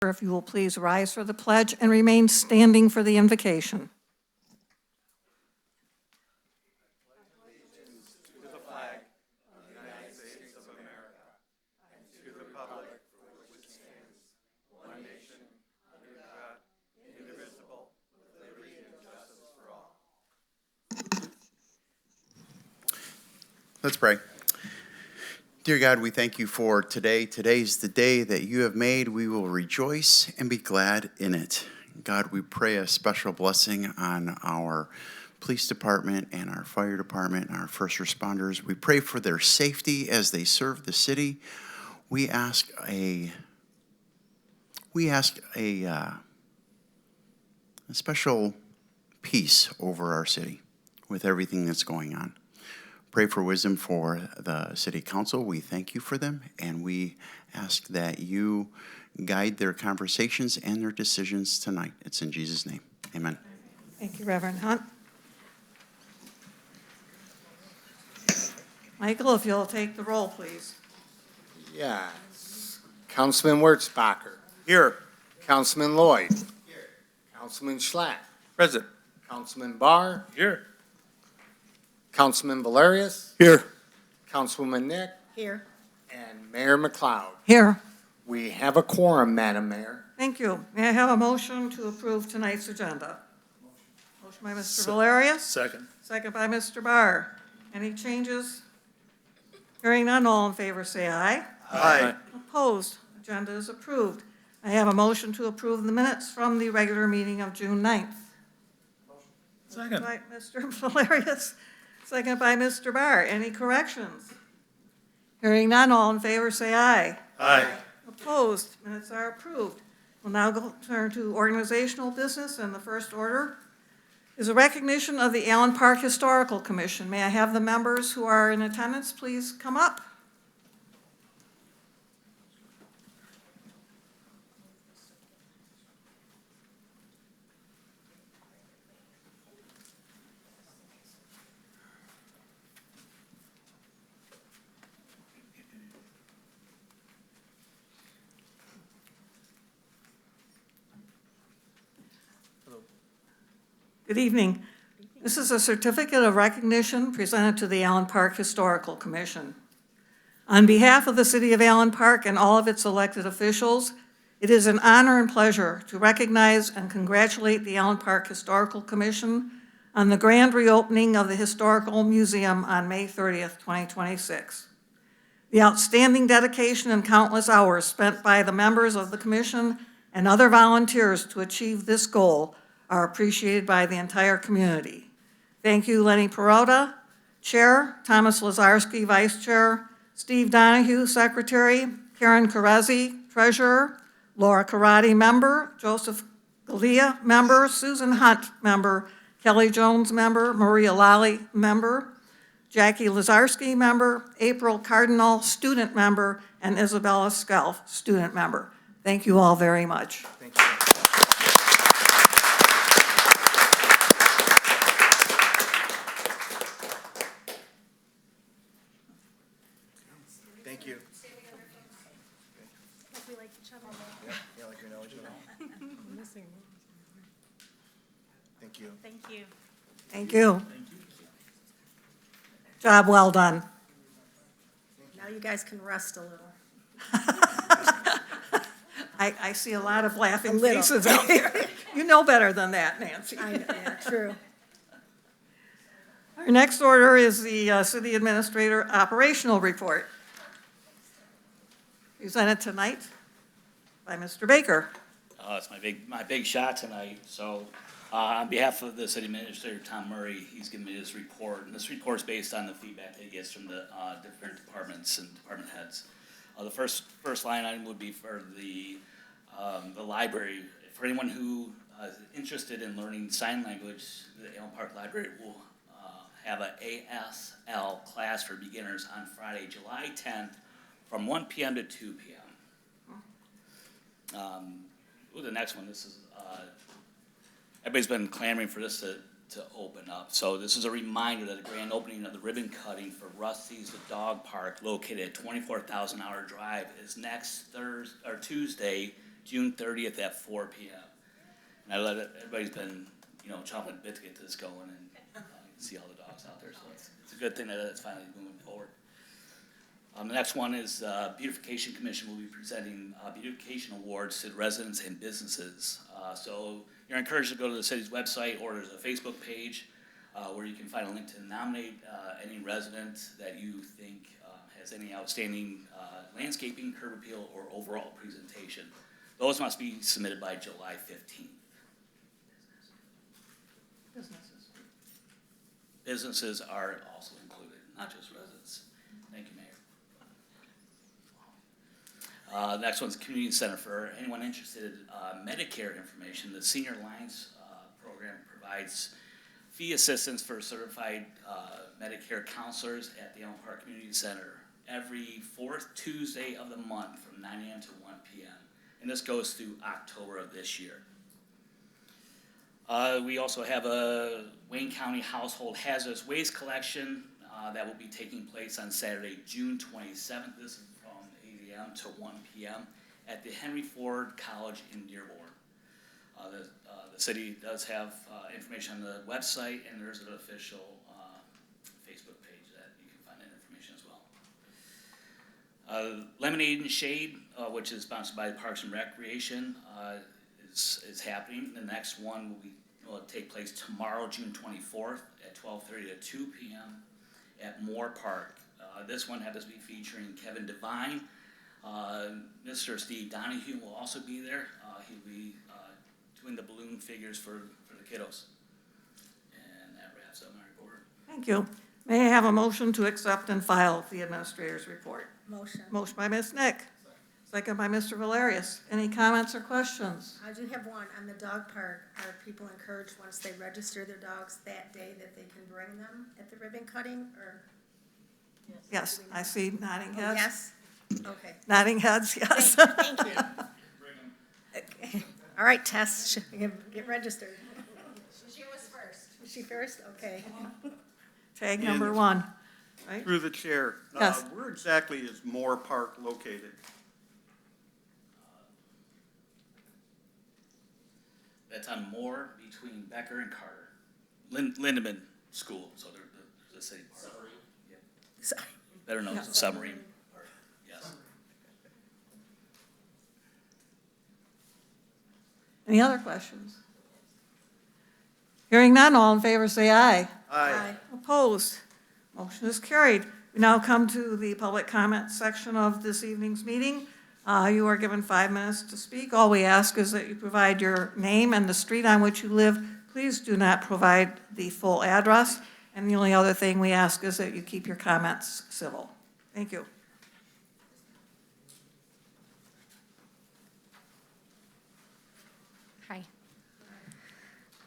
if you will please rise for the pledge and remain standing for the invocation. Let's pray. Dear God, we thank you for today. Today's the day that you have made. We will rejoice and be glad in it. God, we pray a special blessing on our police department and our fire department and our first responders. We pray for their safety as they serve the city. We ask a special peace over our city with everything that's going on. Pray for wisdom for the city council. We thank you for them, and we ask that you guide their conversations and their decisions tonight. It's in Jesus' name. Amen. Thank you, Reverend Hunt. Michael, if you'll take the roll, please. Yes. Councilman Wurzbacher. Here. Councilman Lloyd. Here. Councilman Schlatt. Present. Councilman Barr. Here. Councilman Valerius. Here. Councilwoman Nick. Here. And Mayor McLeod. Here. We have a quorum, Madam Mayor. Thank you. May I have a motion to approve tonight's agenda? Motion by Mr. Valerius. Second. Second by Mr. Barr. Any changes? Hearing none, all in favor say aye. Aye. Opposed? Agenda is approved. I have a motion to approve the minutes from the regular meeting of June 9th. Second. By Mr. Valerius, second by Mr. Barr. Any corrections? Hearing none, all in favor say aye. Aye. Opposed? Minutes are approved. We'll now turn to organizational business, and the first order is a recognition of the Allen Park Historical Commission. May I have the members who are in attendance please come up? Good evening. This is a certificate of recognition presented to the Allen Park Historical Commission. On behalf of the City of Allen Park and all of its elected officials, it is an honor and pleasure to recognize and congratulate the Allen Park Historical Commission on the grand reopening of the Historical Museum on May 30th, 2026. The outstanding dedication and countless hours spent by the members of the commission and other volunteers to achieve this goal are appreciated by the entire community. Thank you, Lenny Perota, Chair, Thomas Lazarski, Vice Chair, Steve Donahue, Secretary, Karen Carezzi, Treasurer, Laura Karate, Member, Joseph Galia, Member, Susan Hunt, Member, Kelly Jones, Member, Maria Lally, Member, Jackie Lazarski, Member, April Cardinal, Student Member, and Isabella Skelf, Student Member. Thank you all very much. Thank you. Thank you. Like we like each other. Yeah, like we know each other. Thank you. Thank you. Thank you. Job well done. Now you guys can rest a little. I see a lot of laughing A little. faces out there. You know better than that, Nancy. I know, yeah, true. Our next order is the City Administrator Operational Report. Presented tonight by Mr. Baker. It's my big shot tonight. So on behalf of the City Administrator, Tom Murray, he's given me this report. And this report is based on the feedback that he gets from the different departments and department heads. The first line item would be for the library. For anyone who is interested in learning sign language, the Allen Park Library will have an ASL class for beginners on Friday, July 10th from 1 p.m. to 2 p.m. The next one, this is, everybody's been clamoring for this to open up. So this is a reminder that the grand opening of the ribbon cutting for Rusty's the Dog Park, located at 24,000 Hour Drive, is next Tuesday, June 30th at 4 p.m. And I let everybody's been, chomping at bit to get this going, and you can see all the dogs out there, so it's a good thing that it's finally moving forward. The next one is Beautification Commission will be presenting beautification awards to residents and businesses. So you're encouraged to go to the city's website, or there's a Facebook page where you can find a link to nominate any resident that you think has any outstanding landscaping, curb appeal, or overall presentation. Those must be submitted by July 15th. Businesses are also included, not just residents. Thank you, Mayor. Next one's Community Center. For anyone interested in Medicare information, the Senior Alliance program provides fee assistance for certified Medicare counselors at the Elm Park Community Center every fourth Tuesday of the month from 9 a.m. to 1 p.m. And this goes through October of this year. We also have a Wayne County Household Hazardous Waste Collection that will be taking place on Saturday, June 27th. This is from 8 a.m. to 1 p.m. at the Henry Ford College in Dearborn. The city does have information on the website, and there's an official Facebook page that you can find that information as well. Lemonade and Shade, which is sponsored by Parks and Recreation, is happening. The next one will take place tomorrow, June 24th at 12:30 to 2 p.m. at Moore Park. This one happens to be featuring Kevin Devine. Mr. Steve Donahue will also be there. He'll be doing the balloon figures for the kiddos. And that wraps up my report. Thank you. May I have a motion to accept and file the administrator's report? Motion. Motion by Ms. Nick, second by Mr. Valerius. Any comments or questions? I do have one. On the dog park, are people encouraged once they register their dogs that day that they can bring them at the ribbon cutting, or? Yes, I see nodding Oh, heads. yes? Okay. Nodding heads, yes. Thank you. Okay. All right, Tess, get registered. She was first. Was she first? Okay. Tag number one, right? Through the chair. Yes. Where exactly is Moore Park located? That's on Moore between Becker and Carter. Lindeman School, so they're the city park. Yep. Sorry. Better known as the submarine park, yes. Any other questions? Hearing none, all in favor say aye. Aye. Opposed? Motion is carried. We now come to the public comment section of this evening's meeting. You are given 5 minutes to speak. All we ask is that you provide your name and the street on which you live. Please do not provide the full address. And the only other thing we ask is that you keep your comments civil. Thank you.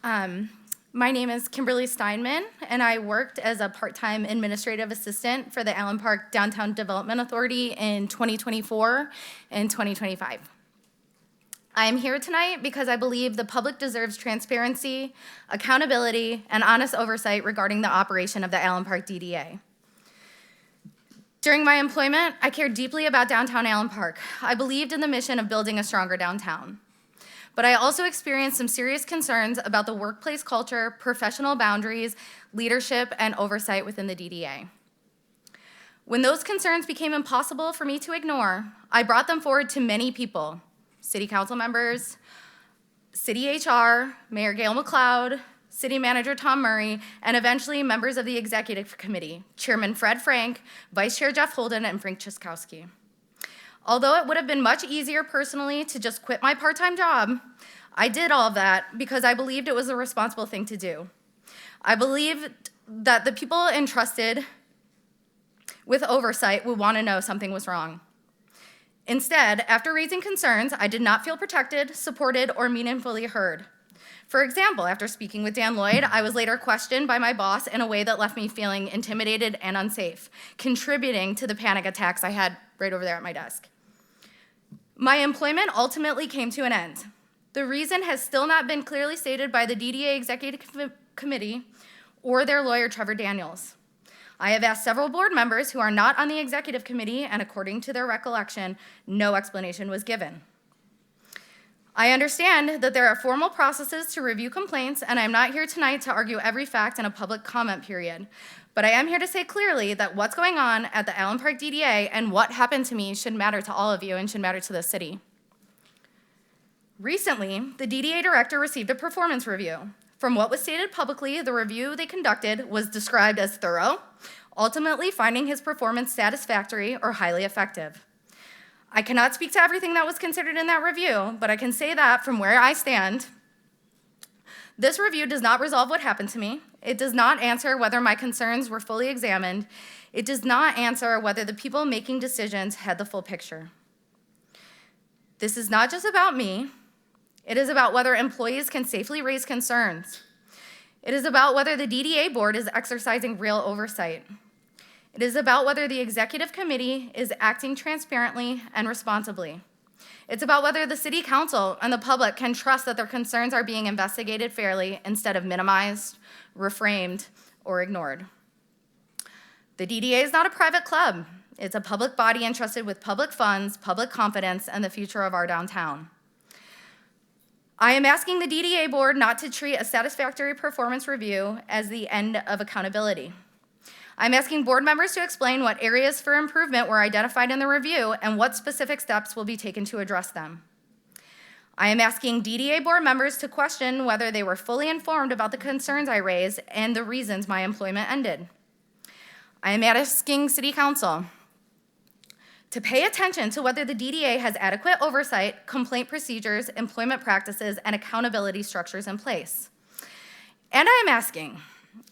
Hi. My name is Kimberly Steinman, and I worked as a part-time administrative assistant for the Allen Park Downtown Development Authority in 2024 and 2025. I am here tonight because I believe the public deserves transparency, accountability, and honest oversight regarding the operation of the Allen Park DDA. During my employment, I cared deeply about downtown Allen Park. I believed in the mission of building a stronger downtown. But I also experienced some serious concerns about the workplace culture, professional boundaries, leadership, and oversight within the DDA. When those concerns became impossible for me to ignore, I brought them forward to many people: city council members, city HR, Mayor Gail McLeod, city manager Tom Murray, and eventually members of the executive committee, Chairman Fred Frank, Vice Chair Jeff Holden, and Frank Chiskowski. Although it would have been much easier personally to just quit my part-time job, I did all of that because I believed it was a responsible thing to do. I believed that the people entrusted with oversight would want to know something was wrong. Instead, after raising concerns, I did not feel protected, supported, or meaningfully heard. For example, after speaking with Dan Lloyd, I was later questioned by my boss in a way that left me feeling intimidated and unsafe, contributing to the panic attacks I had right over there at my desk. My employment ultimately came to an end. The reason has still not been clearly stated by the DDA Executive Committee or their lawyer, Trevor Daniels. I have asked several board members who are not on the executive committee, and according to their recollection, no explanation was given. I understand that there are formal processes to review complaints, and I'm not here tonight to argue every fact in a public comment period. But I am here to say clearly that what's going on at the Allen Park DDA and what happened to me should matter to all of you and should matter to the city. Recently, the DDA director received a performance review. From what was stated publicly, the review they conducted was described as thorough, ultimately finding his performance satisfactory or highly effective. I cannot speak to everything that was considered in that review, but I can say that from where I stand, this review does not resolve what happened to me. It does not answer whether my concerns were fully examined. It does not answer whether the people making decisions had the full picture. This is not just about me. It is about whether employees can safely raise concerns. It is about whether the DDA board is exercising real oversight. It is about whether the executive committee is acting transparently and responsibly. It's about whether the city council and the public can trust that their concerns are being investigated fairly instead of minimized, reframed, or ignored. The DDA is not a private club. It's a public body entrusted with public funds, public confidence, and the future of our downtown. I am asking the DDA board not to treat a satisfactory performance review as the end of accountability. I'm asking board members to explain what areas for improvement were identified in the review and what specific steps will be taken to address them. I am asking DDA board members to question whether they were fully informed about the concerns I raised and the reasons my employment ended. I am asking City Council to pay attention to whether the DDA has adequate oversight, complaint procedures, employment practices, and accountability structures in place. And I am asking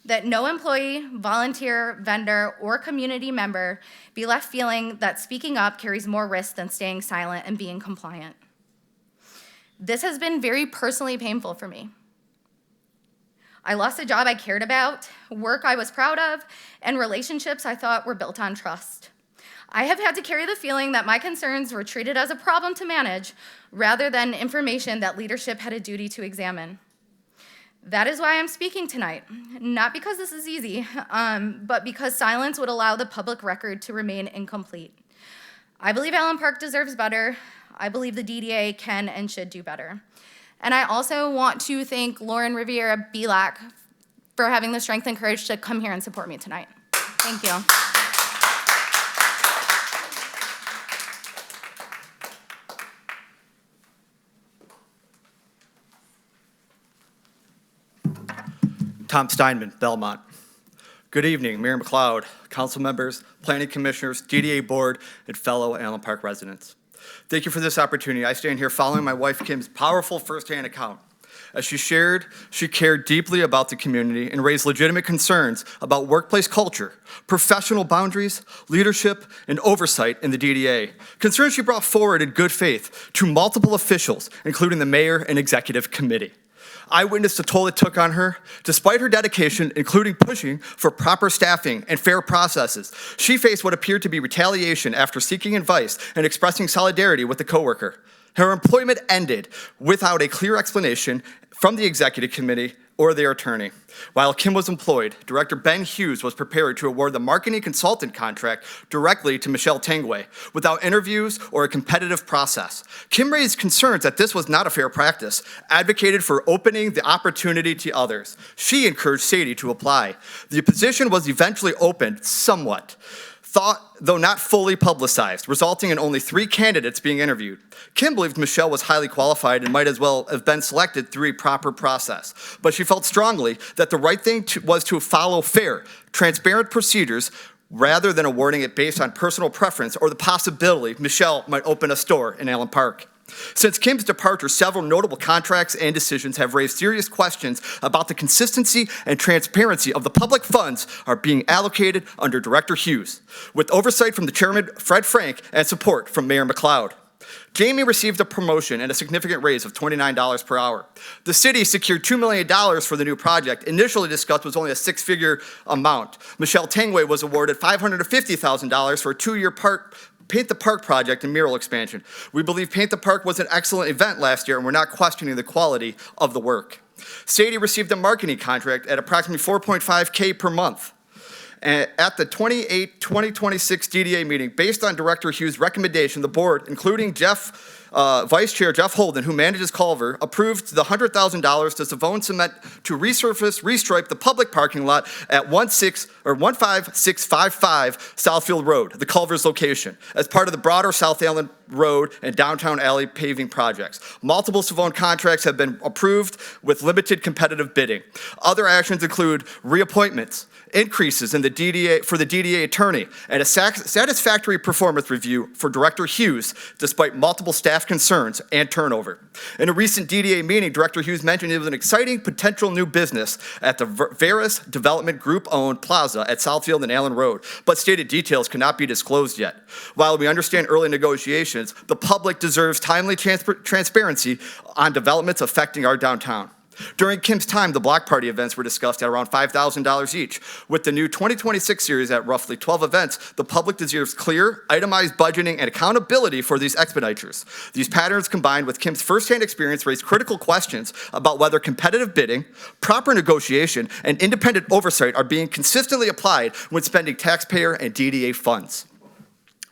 that no employee, volunteer, vendor, or community member be left feeling that speaking up carries more risk than staying silent and being compliant. This has been very personally painful for me. I lost a job I cared about, work I was proud of, and relationships I thought were built on trust. I have had to carry the feeling that my concerns were treated as a problem to manage rather than information that leadership had a duty to examine. That is why I'm speaking tonight, not because this is easy, but because silence would allow the public record to remain incomplete. I believe Allen Park deserves better. I believe the DDA can and should do better. And I also want to thank Lauren Riviera-Belak for having the strength and courage to come here and support me tonight. Thank you. Tom Steinman, Belmont. Good evening, Mayor McLeod, council members, planning commissioners, DDA board, and fellow Allen Park residents. Thank you for this opportunity. I stand here following my wife Kim's powerful firsthand account. As she shared, she cared deeply about the community and raised legitimate concerns about workplace culture, professional boundaries, leadership, and oversight in the DDA. Concerns she brought forward in good faith to multiple officials, including the mayor and executive committee. I witnessed the toll it took on her. Despite her dedication, including pushing for proper staffing and fair processes, she faced what appeared to be retaliation after seeking advice and expressing solidarity with a coworker. Her employment ended without a clear explanation from the executive committee or their attorney. While Kim was employed, Director Ben Hughes was prepared to award the marketing consultant contract directly to Michelle Tangway without interviews or a competitive process. Kim raised concerns that this was not a fair practice, advocated for opening the opportunity to others. She encouraged Sadie to apply. The position was eventually opened somewhat, though not fully publicized, resulting in only 3 candidates being interviewed. Kim believed Michelle was highly qualified and might as well have been selected through a proper process, but she felt strongly that the right thing was to follow fair, transparent procedures rather than awarding it based on personal preference or the possibility Michelle might open a store in Allen Park. Since Kim's departure, several notable contracts and decisions have raised serious questions about the consistency and transparency of the public funds are being allocated under Director Hughes, with oversight from the chairman, Fred Frank, and support from Mayor McLeod. Jamie received a promotion and a significant raise of $29 per hour. The city secured $2 million for the new project. Initially discussed was only a 6-figure amount. Michelle Tangway was awarded $550,000 for a 2-year Paint the Park project and mural expansion. We believe Paint the Park was an excellent event last year, and we're not questioning the quality of the work. Sadie received a marketing contract at approximately $4.5K per month. At the 2026 DDA meeting, based on Director Hughes' recommendation, the board, including Jeff Vice Chair Jeff Holden, who manages Culver, approved the $100,000 to Savone Cement to resurface, restripe the public parking lot at 15655 Southfield Road, the Culver's location, as part of the broader South Allen Road and Downtown Alley paving projects. Multiple Savone contracts have been approved with limited competitive bidding. Other actions include reappointments, increases in the DDA for the DDA attorney, and a satisfactory performance review for Director Hughes, despite multiple staff concerns and turnover. In a recent DDA meeting, Director Hughes mentioned it was an exciting potential new business at the Veris Development Group-owned plaza at Southfield and Allen Road, but stated details cannot be disclosed yet. While we understand early negotiations, the public deserves timely transparency on developments affecting our downtown. During Kim's time, the block party events were discussed at around $5,000 each. With the new 2026 series at roughly 12 events, the public deserves clear, itemized budgeting and accountability for these expenditures. These patterns, combined with Kim's firsthand experience, raise critical questions about whether competitive bidding, proper negotiation, and independent oversight are being consistently applied when spending taxpayer and DDA funds.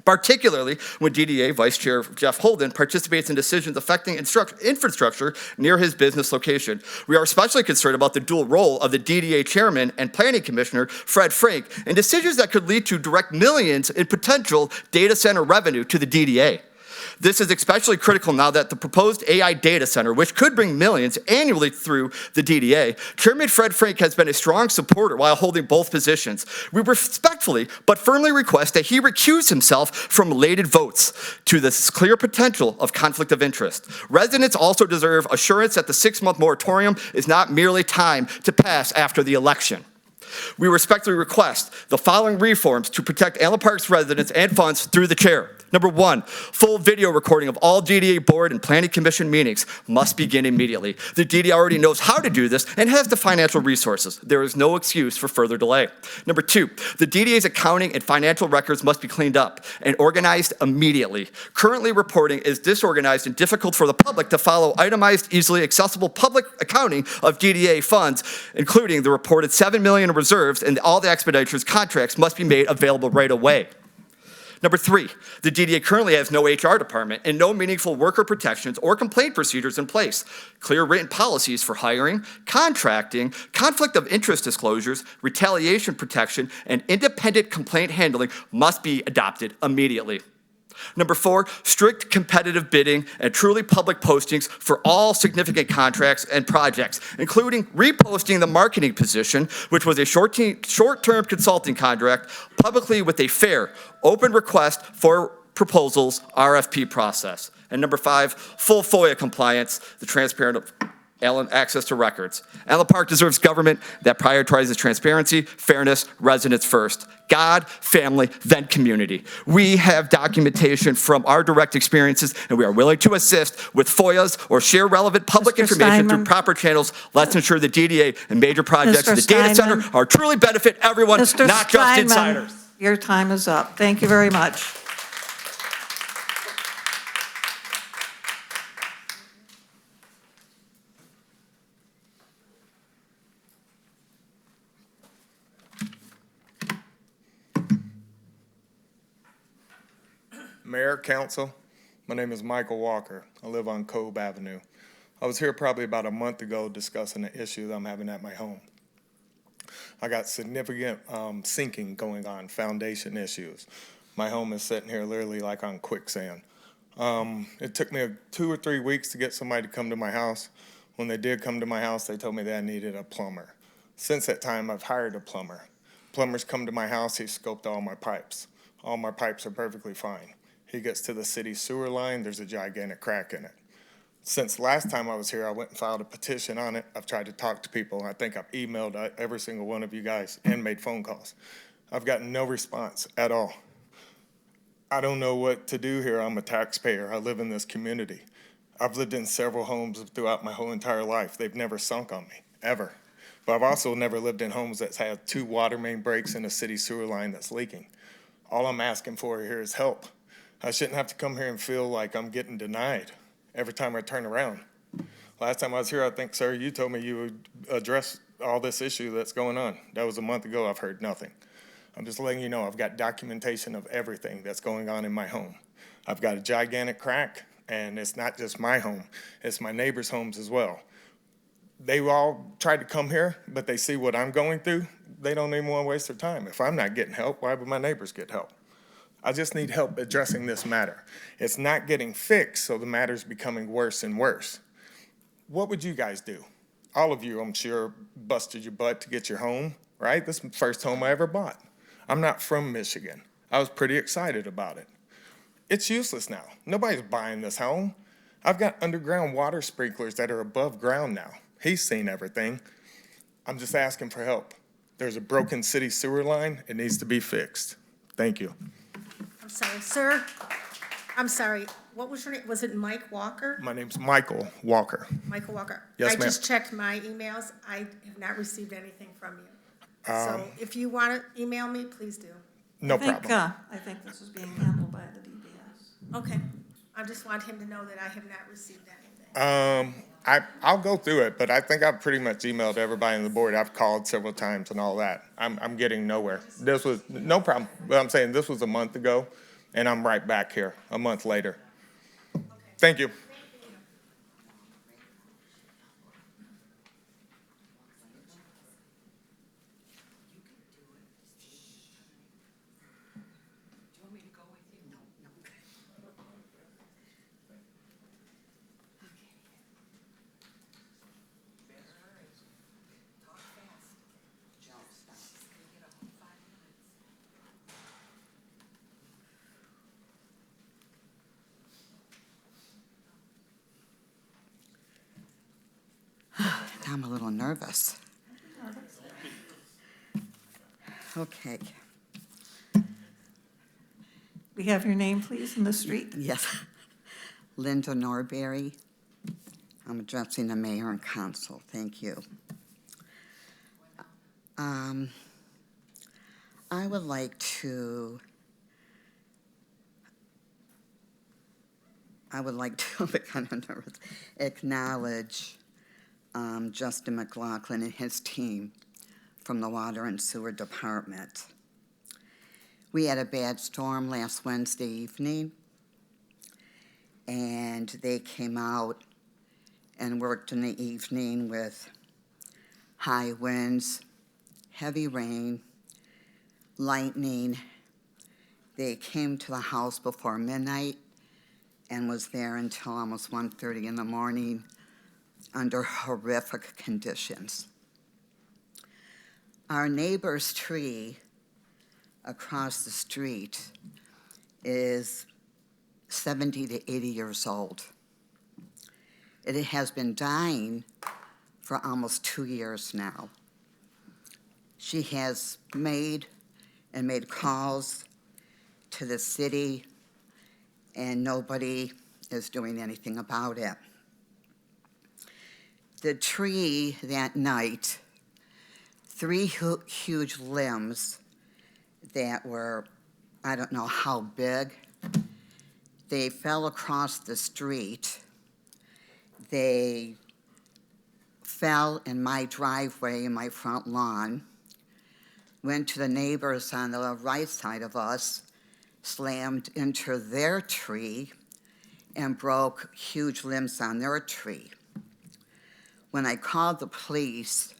Particularly when DDA Vice Chair Jeff Holden participates in decisions affecting infrastructure near his business location. We are especially concerned about the dual role of the DDA Chairman and Planning Commissioner, Fred Frank, in decisions that could lead to direct millions in potential data center revenue to the DDA. This is especially critical now that the proposed AI data center, which could bring millions annually through the DDA, Chairman Fred Frank has been a strong supporter while holding both positions. We respectfully but firmly request that he recuse himself from related votes to this clear potential of conflict of interest. Residents also deserve assurance that the 6-month moratorium is not merely time to pass after the election. We respectfully request the following reforms to protect Allen Park's residents and funds through the chair. Number 1, full video recording of all DDA board and planning commission meetings must begin immediately. The DDA already knows how to do this and has the financial resources. There is no excuse for further delay. Number 2, the DDA's accounting and financial records must be cleaned up and organized immediately. Currently, reporting is disorganized and difficult for the public to follow itemized, easily accessible public accounting of DDA funds, including the reported $7 million in reserves, and all the expenditures contracts must be made available right away. Number 3, the DDA currently has no HR department and no meaningful worker protections or complaint procedures in place. Clear written policies for hiring, contracting, conflict of interest disclosures, retaliation protection, and independent complaint handling must be adopted immediately. Number 4, strict competitive bidding and truly public postings for all significant contracts and projects, including reposting the marketing position, which was a short-term consulting contract, publicly with a fair, open request for proposals RFP process. And number 5, full FOIA compliance, the transparent Allen access to records. Allen Park deserves government that prioritizes transparency, fairness, residents first. God, family, then community. We have documentation from our direct experiences, and we are willing to assist with FOIAs or share relevant public Mr. information Steinman. through proper channels. Let's ensure the DDA and major projects Mr. in the data center Steinman. are truly benefit everyone, Mr. not just Steinman, insiders. your time is up. Thank you very much. Mayor, council, my name is Michael Walker. I live on Cove Avenue. I was here probably about a month ago discussing an issue that I'm having at my home. I got significant sinking going on, foundation issues. My home is sitting here literally like on quicksand. It took me 2 or 3 weeks to get somebody to come to my house. When they did come to my house, they told me that I needed a plumber. Since that time, I've hired a plumber. Plumber's come to my house, he scoped all my pipes. All my pipes are perfectly fine. He gets to the city sewer line, there's a gigantic crack in it. Since last time I was here, I went and filed a petition on it. I've tried to talk to people. I think I've emailed every single one of you guys and made phone calls. I've gotten no response at all. I don't know what to do here. I'm a taxpayer. I live in this community. I've lived in several homes throughout my whole entire life. They've never sunk on me, ever. But I've also never lived in homes that's had 2 water main breaks and a city sewer line that's leaking. All I'm asking for here is help. I shouldn't have to come here and feel like I'm getting denied every time I turn around. Last time I was here, I think, sir, you told me you would address all this issue that's going on. That was a month ago. I've heard nothing. I'm just letting you know I've got documentation of everything that's going on in my home. I've got a gigantic crack. And it's not just my home, it's my neighbors' homes as well. They all tried to come here, but they see what I'm going through. They don't even want to waste their time. If I'm not getting help, why would my neighbors get help? I just need help addressing this matter. It's not getting fixed, so the matter's becoming worse and worse. What would you guys do? All of you, I'm sure, busted your butt to get your home, right? This is the first home I ever bought. I'm not from Michigan. I was pretty excited about it. It's useless now. Nobody's buying this home. I've got underground water sprinklers that are above ground now. He's seen everything. I'm just asking for help. There's a broken city sewer line. It needs to be fixed. Thank you. I'm sorry, sir. I'm sorry. What was your name? Was it Mike Walker? My name's Michael Walker. Michael Walker. Yes, I ma'am. just checked my emails. I have not received anything from you. So if you want to email me, please do. No problem. I think this is being handled by the DPS. Okay. I just want him to know that I have not received anything. I'll go through it, but I think I've pretty much emailed everybody on the board. I've called several times and all that. I'm getting nowhere. This was, no problem, but I'm saying this was a month ago, and I'm right back here a month later. Thank you. I'm a little nervous. Okay, We have your name, please, in the street. yes. Linda Norberry. I'm addressing the mayor and council. Thank you. I would like to kind of nervous, acknowledge Justin McLaughlin and his team from the Water and Sewer Department. We had a bad storm last Wednesday evening, and they came out and worked in the evening with high winds, heavy rain, lightning. They came to the house before midnight and was there until almost 1:30 in the morning under horrific conditions. Our neighbor's tree across the street is 70 to 80 years old. It has been dying for almost 2 years now. She has made calls to the city, and nobody is doing anything about it. The tree that night, 3 huge limbs that were, I don't know how big, they fell across the street. They fell in my driveway, in my front lawn, went to the neighbors on the right side of us, slammed into their tree, and broke huge limbs on their tree. When I called the police,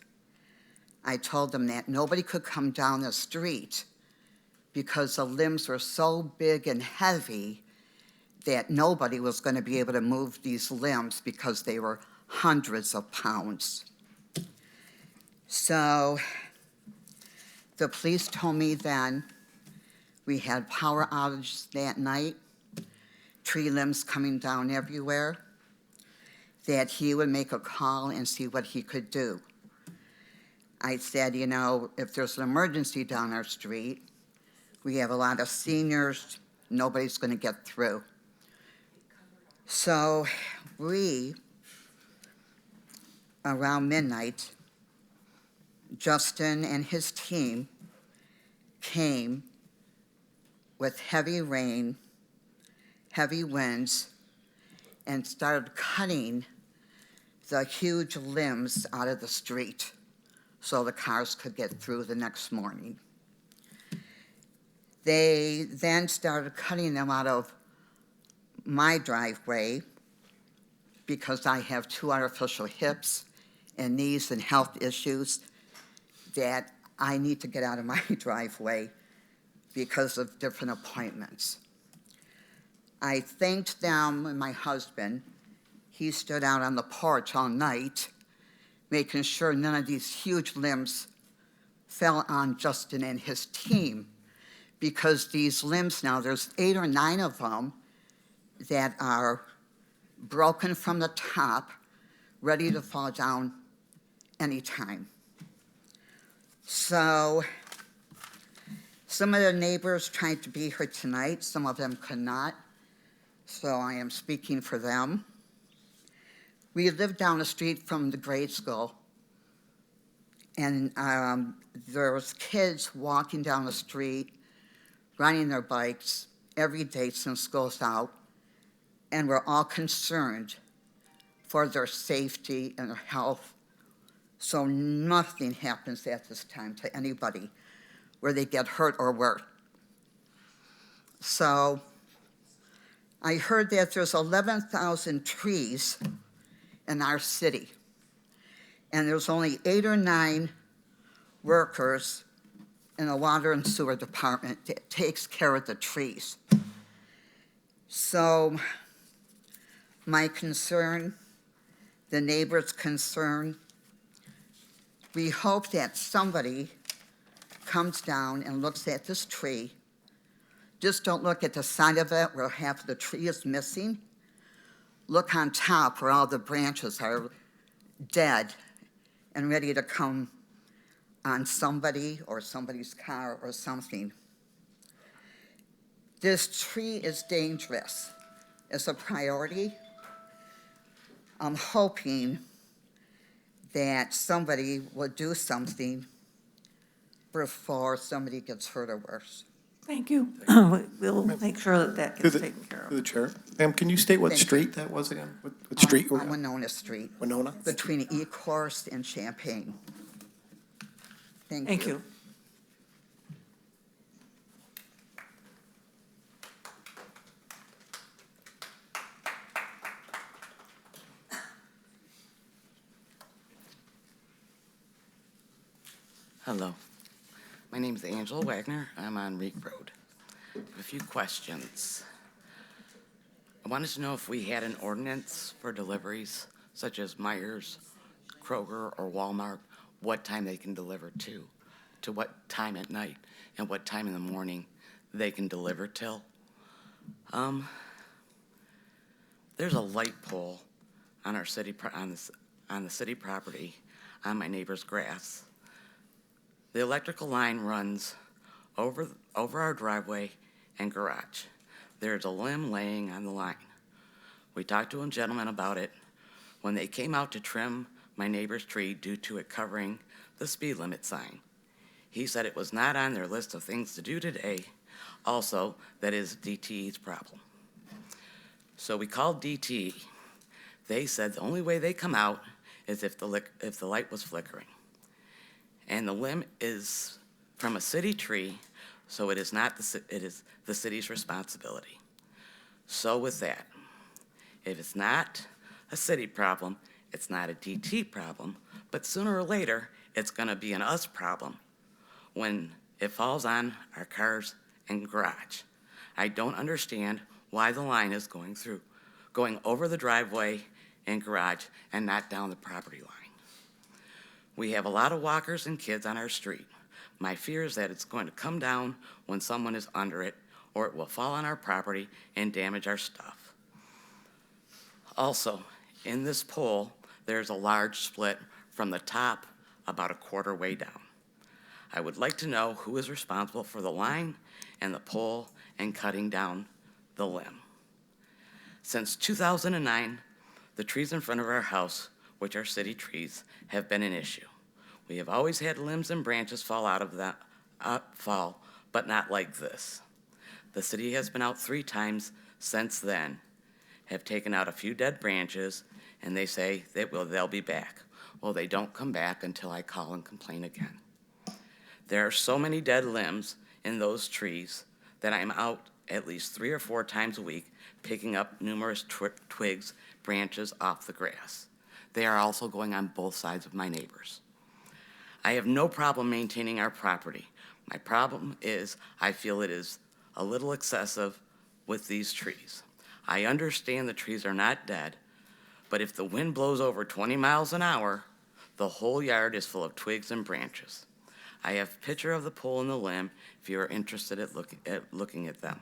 I told them that nobody could come down the street because the limbs were so big and heavy that nobody was going to be able to move these limbs because they were hundreds of pounds. So the police told me then we had power outages that night, tree limbs coming down everywhere, that he would make a call and see what he could do. I said, you know, if there's an emergency down our street, we have a lot of seniors, nobody's going to get through. So we, around midnight, Justin and his team came with heavy rain, heavy winds, and started cutting the huge limbs out of the street so the cars could get through the next morning. They then started cutting them out of my driveway, because I have 2 artificial hips and knees and health issues, that I need to get out of my driveway because of different appointments. I thanked them and my husband. He stood out on the porch all night, making sure none of these huge limbs fell on Justin and his team, because these limbs now, there's 8 or 9 of them that are broken from the top, ready to fall down anytime. So some of the neighbors tried to be here tonight. Some of them could not. So I am speaking for them. We live down the street from the grade school, and there was kids walking down the street, riding their bikes every day since school's out, and we're all concerned for their safety and their health, so nothing happens at this time to anybody where they get hurt or worse. So I heard that there's 11,000 trees in our city, and there's only 8 or 9 workers in the water and sewer department that takes care of the trees. So my concern, the neighbors' concern, we hope that somebody comes down and looks at this tree. Just don't look at the side of it where half of the tree is missing. Look on top where all the branches are dead and ready to come on somebody or somebody's car or something. This tree is dangerous. It's a priority. I'm hoping that somebody will do something before somebody gets hurt or worse. Thank you. We'll make sure that that gets taken care Through of. the chair. Ma'am, can you state what Thank you. street that was again? What street? On Winona Street, Winona? between Ecorse and Champaign. Thank you. Hello. My name is Angela Wagner. I'm on Reek Road. I have a few questions. I wanted to know if we had an ordinance for deliveries, such as Myers, Kroger, or Walmart, what time they can deliver to what time at night, and what time in the morning they can deliver till. There's a light pole on our city on the city property on my neighbor's grass. The electrical line runs over our driveway and garage. There's a limb laying on the line. We talked to a gentleman about it when they came out to trim my neighbor's tree due to it covering the speed limit sign. He said it was not on their list of things to do today. Also, that is DTE's problem. So we called DTE. They said the only way they come out is if the light was flickering. And the limb is from a city tree, so it is the city's responsibility. So with that, if it's not a city problem, it's not a DT problem, but sooner or later, it's gonna be an us problem when it falls on our cars and garage. I don't understand why the line is going over the driveway and garage and not down the property line. We have a lot of walkers and kids on our street. My fear is that it's going to come down when someone is under it, or it will fall on our property and damage our stuff. Also, in this pole, there's a large split from the top about a quarter way down. I would like to know who is responsible for the line and the pole and cutting down the limb. Since 2009, the trees in front of our house, which are city trees, have been an issue. We have always had limbs and branches fall out of that, but not like this. The city has been out 3 times since then, have taken out a few dead branches, and they say they'll be back. Well, they don't come back until I call and complain again. There are so many dead limbs in those trees that I'm out at least 3 or 4 times a week, picking up numerous twigs, branches off the grass. They are also going on both sides of my neighbors. I have no problem maintaining our property. My problem is I feel it is a little excessive with these trees. I understand the trees are not dead, but if the wind blows over 20 miles an hour, the whole yard is full of twigs and branches. I have a picture of the pole and the limb if you are interested at looking at them.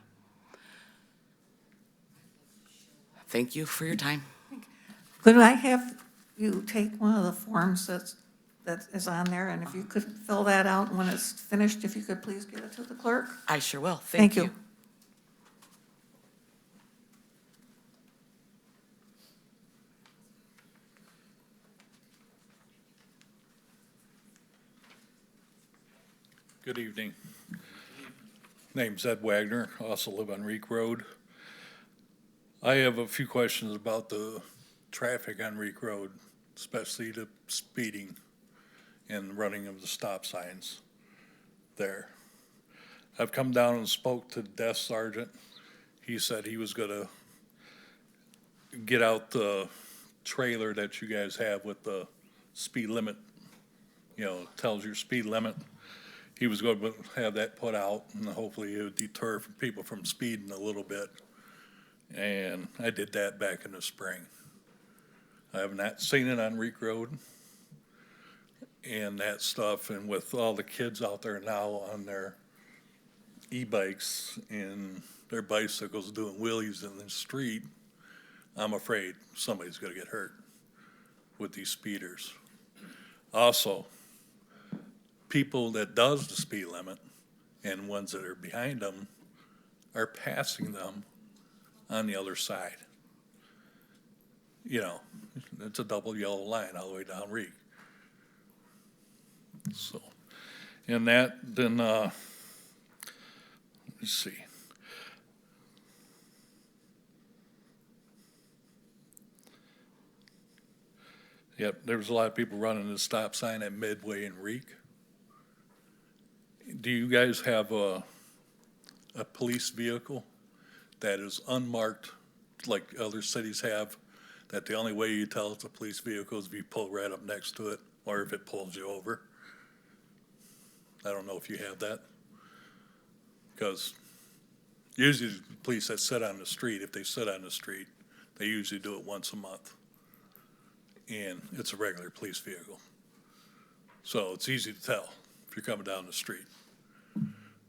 Thank you for your time. Could I have you take one of the forms that is on there, and if you could fill that out when it's finished, if you could please give it to the clerk? I sure will. Thank you. Good evening. Name's Ed Wagner, also live on Reek Road. I have a few questions about the traffic on Reek Road, especially the speeding and running of the stop signs there. I've come down and spoke to the desk sergeant. He said he was gonna get out the trailer that you guys have with the speed limit, tells your speed limit. He was going to have that put out, and hopefully it would deter people from speeding a little bit. And I did that back in the spring. I have not seen it on Reek Road and that stuff, and with all the kids out there now on their e-bikes and their bicycles doing wheelies in the street, I'm afraid somebody's gonna get hurt with these speeders. Also, people that does the speed limit and ones that are behind them are passing them on the other side. It's a double yellow line all the way down Reek. So, and that, then, let's see. Yep, there was a lot of people running the stop sign at Midway and Reek. Do you guys have a police vehicle that is unmarked like other cities have, that the only way you tell it's a police vehicle is if you pull right up next to it or if it pulls you over? I don't know if you have that. Because usually the police that sit on the street, if they sit on the street, they usually do it once a month. And it's a regular police vehicle. So it's easy to tell if you're coming down the street.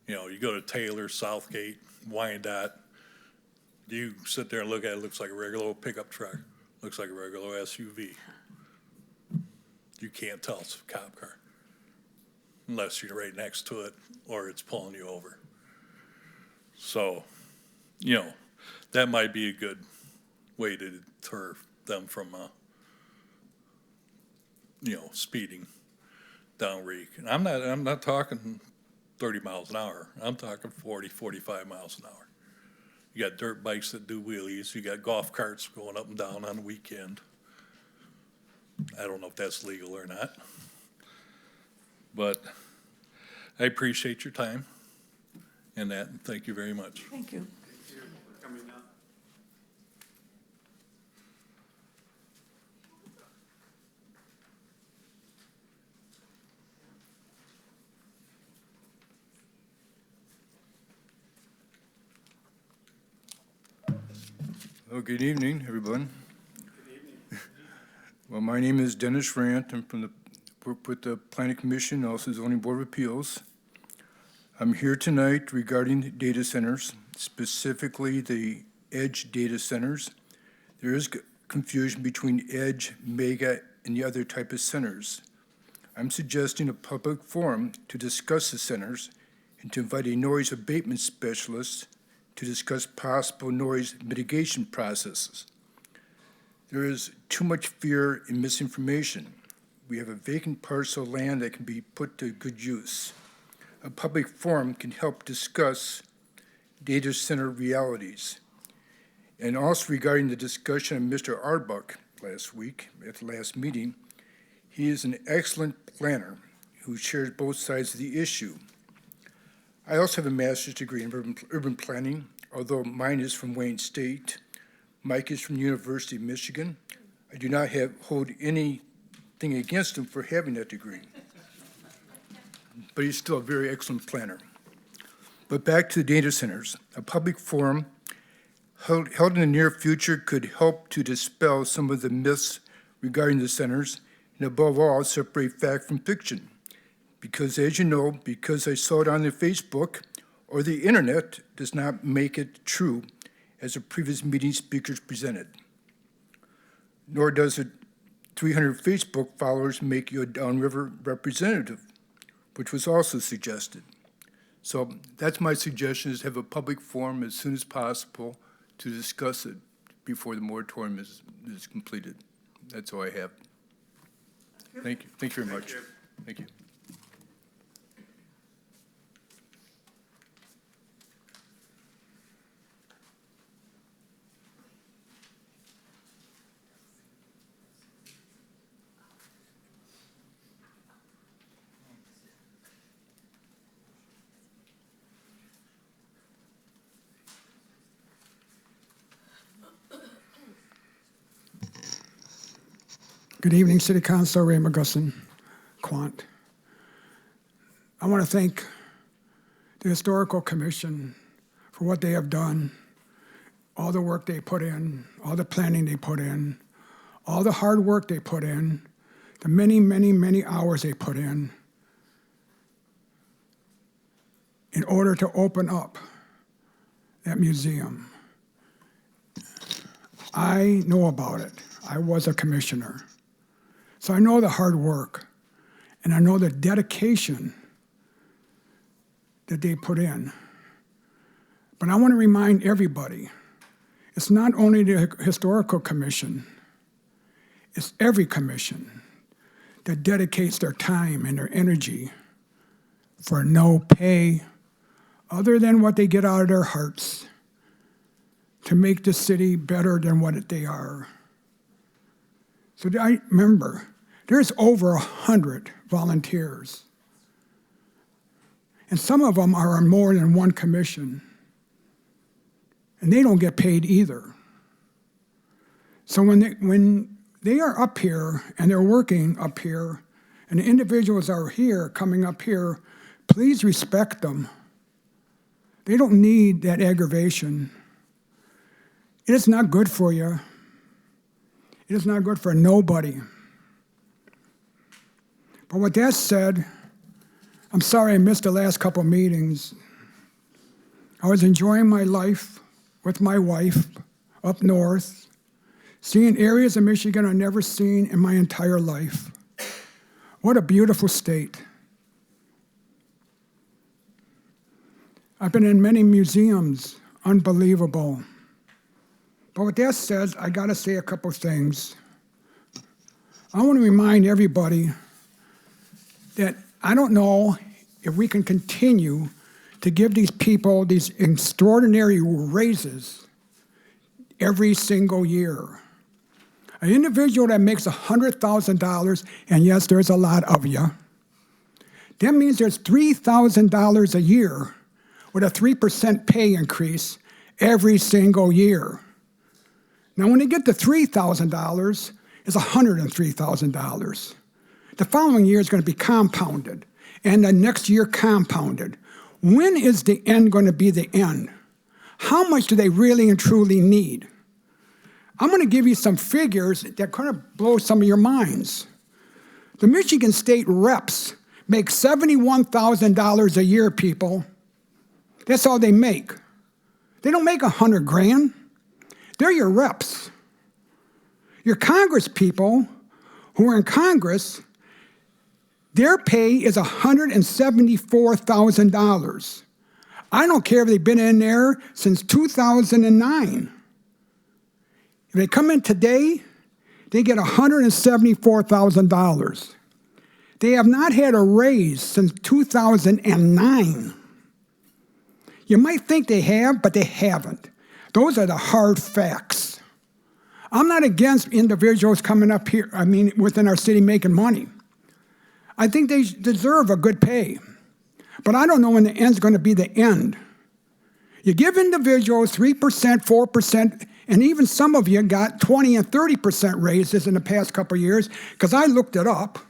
You go to Taylor, Southgate, Wyandotte, you sit there and look at it, it looks like a regular old pickup truck, looks like a regular SUV. You can't tell it's a cop car unless you're right next to it or it's pulling you over. So, that might be a good way to deter them from, speeding down Reek. And I'm not talking 30 miles an hour. I'm talking 40, 45 miles an hour. You got dirt bikes that do wheelies. You got golf carts going up and down on the weekend. I don't know if that's legal or not. But I appreciate your time and that, and thank you very much. Thank you. Thank you for coming up. Well, good evening, everyone. Well, my name is Dennis Rant. I'm from work with the Planning Commission, also Zoning Board of Appeals. I'm here tonight regarding data centers, specifically the edge data centers. There is confusion between edge, mega, and the other type of centers. I'm suggesting a public forum to discuss the centers and to invite a noise abatement specialist to discuss possible noise mitigation processes. There is too much fear and misinformation. We have a vacant parcel of land that can be put to good use. A public forum can help discuss data center realities. And also regarding the discussion of Mr. Arbuck last week at the last meeting, he is an excellent planner who shares both sides of the issue. I also have a master's degree in urban planning, although mine is from Wayne State. Mike is from the University of Michigan. I do not hold anything against him for having that degree. But he's still a very excellent planner. But back to the data centers. A public forum held in the near future could help to dispel some of the myths regarding the centers, and above all, separate fact from fiction. Because as you know, because I saw it on the Facebook or the internet does not make it true, as the previous meeting speakers presented. Nor does it 300 Facebook followers make you a Downriver representative, which was also suggested. So that's my suggestion, is have a public forum as soon as possible to discuss it before the moratorium is completed. That's all I have. Thank you. Thank you very much. Thank you. Good evening, City Council, Ray McGusson, Quant. I want to thank the Historical Commission for what they have done, all the work they put in, all the planning they put in, all the hard work they put in, the many, many, many hours they put in order to open up that museum. I know about it. I was a commissioner. So I know the hard work, and I know the dedication that they put in. But I want to remind everybody, it's not only the Historical Commission, it's every commission that dedicates their time and their energy for no pay other than what they get out of their hearts to make the city better than what they are. So I remember, there's over 100 volunteers. And some of them are on more than one commission. And they don't get paid either. So when they are up here and they're working up here, and the individuals are here, coming up here, please respect them. They don't need that aggravation. It is not good for you. It is not good for nobody. But with that said, I'm sorry I missed the last couple meetings. I was enjoying my life with my wife up north, seeing areas of Michigan I've never seen in my entire life. What a beautiful state. I've been in many museums, unbelievable. But with that said, I gotta say a couple things. I want to remind everybody that I don't know if we can continue to give these people these extraordinary raises every single year. An individual that makes $100,000, and yes, there's a lot of you, that means there's $3,000 a year with a 3% pay increase every single year. Now, when they get to $3,000, it's $103,000. The following year is going to be compounded, and the next year compounded. When is the end going to be the end? How much do they really and truly need? I'm going to give you some figures that kind of blow some of your minds. The Michigan State reps make $71,000 a year, people. That's all they make. They don't make $100,000. They're your reps. Your Congress people who are in Congress, their pay is $174,000. I don't care if they've been in there since 2009. If they come in today, they get $174,000. They have not had a raise since 2009. You might think they have, but they haven't. Those are the hard facts. I'm not against individuals coming up here, within our city making money. I think they deserve a good pay. But I don't know when the end's going to be the end. You give individuals 3%, 4%, and even some of you got 20 and 30% raises in the past couple of years, because I looked it up,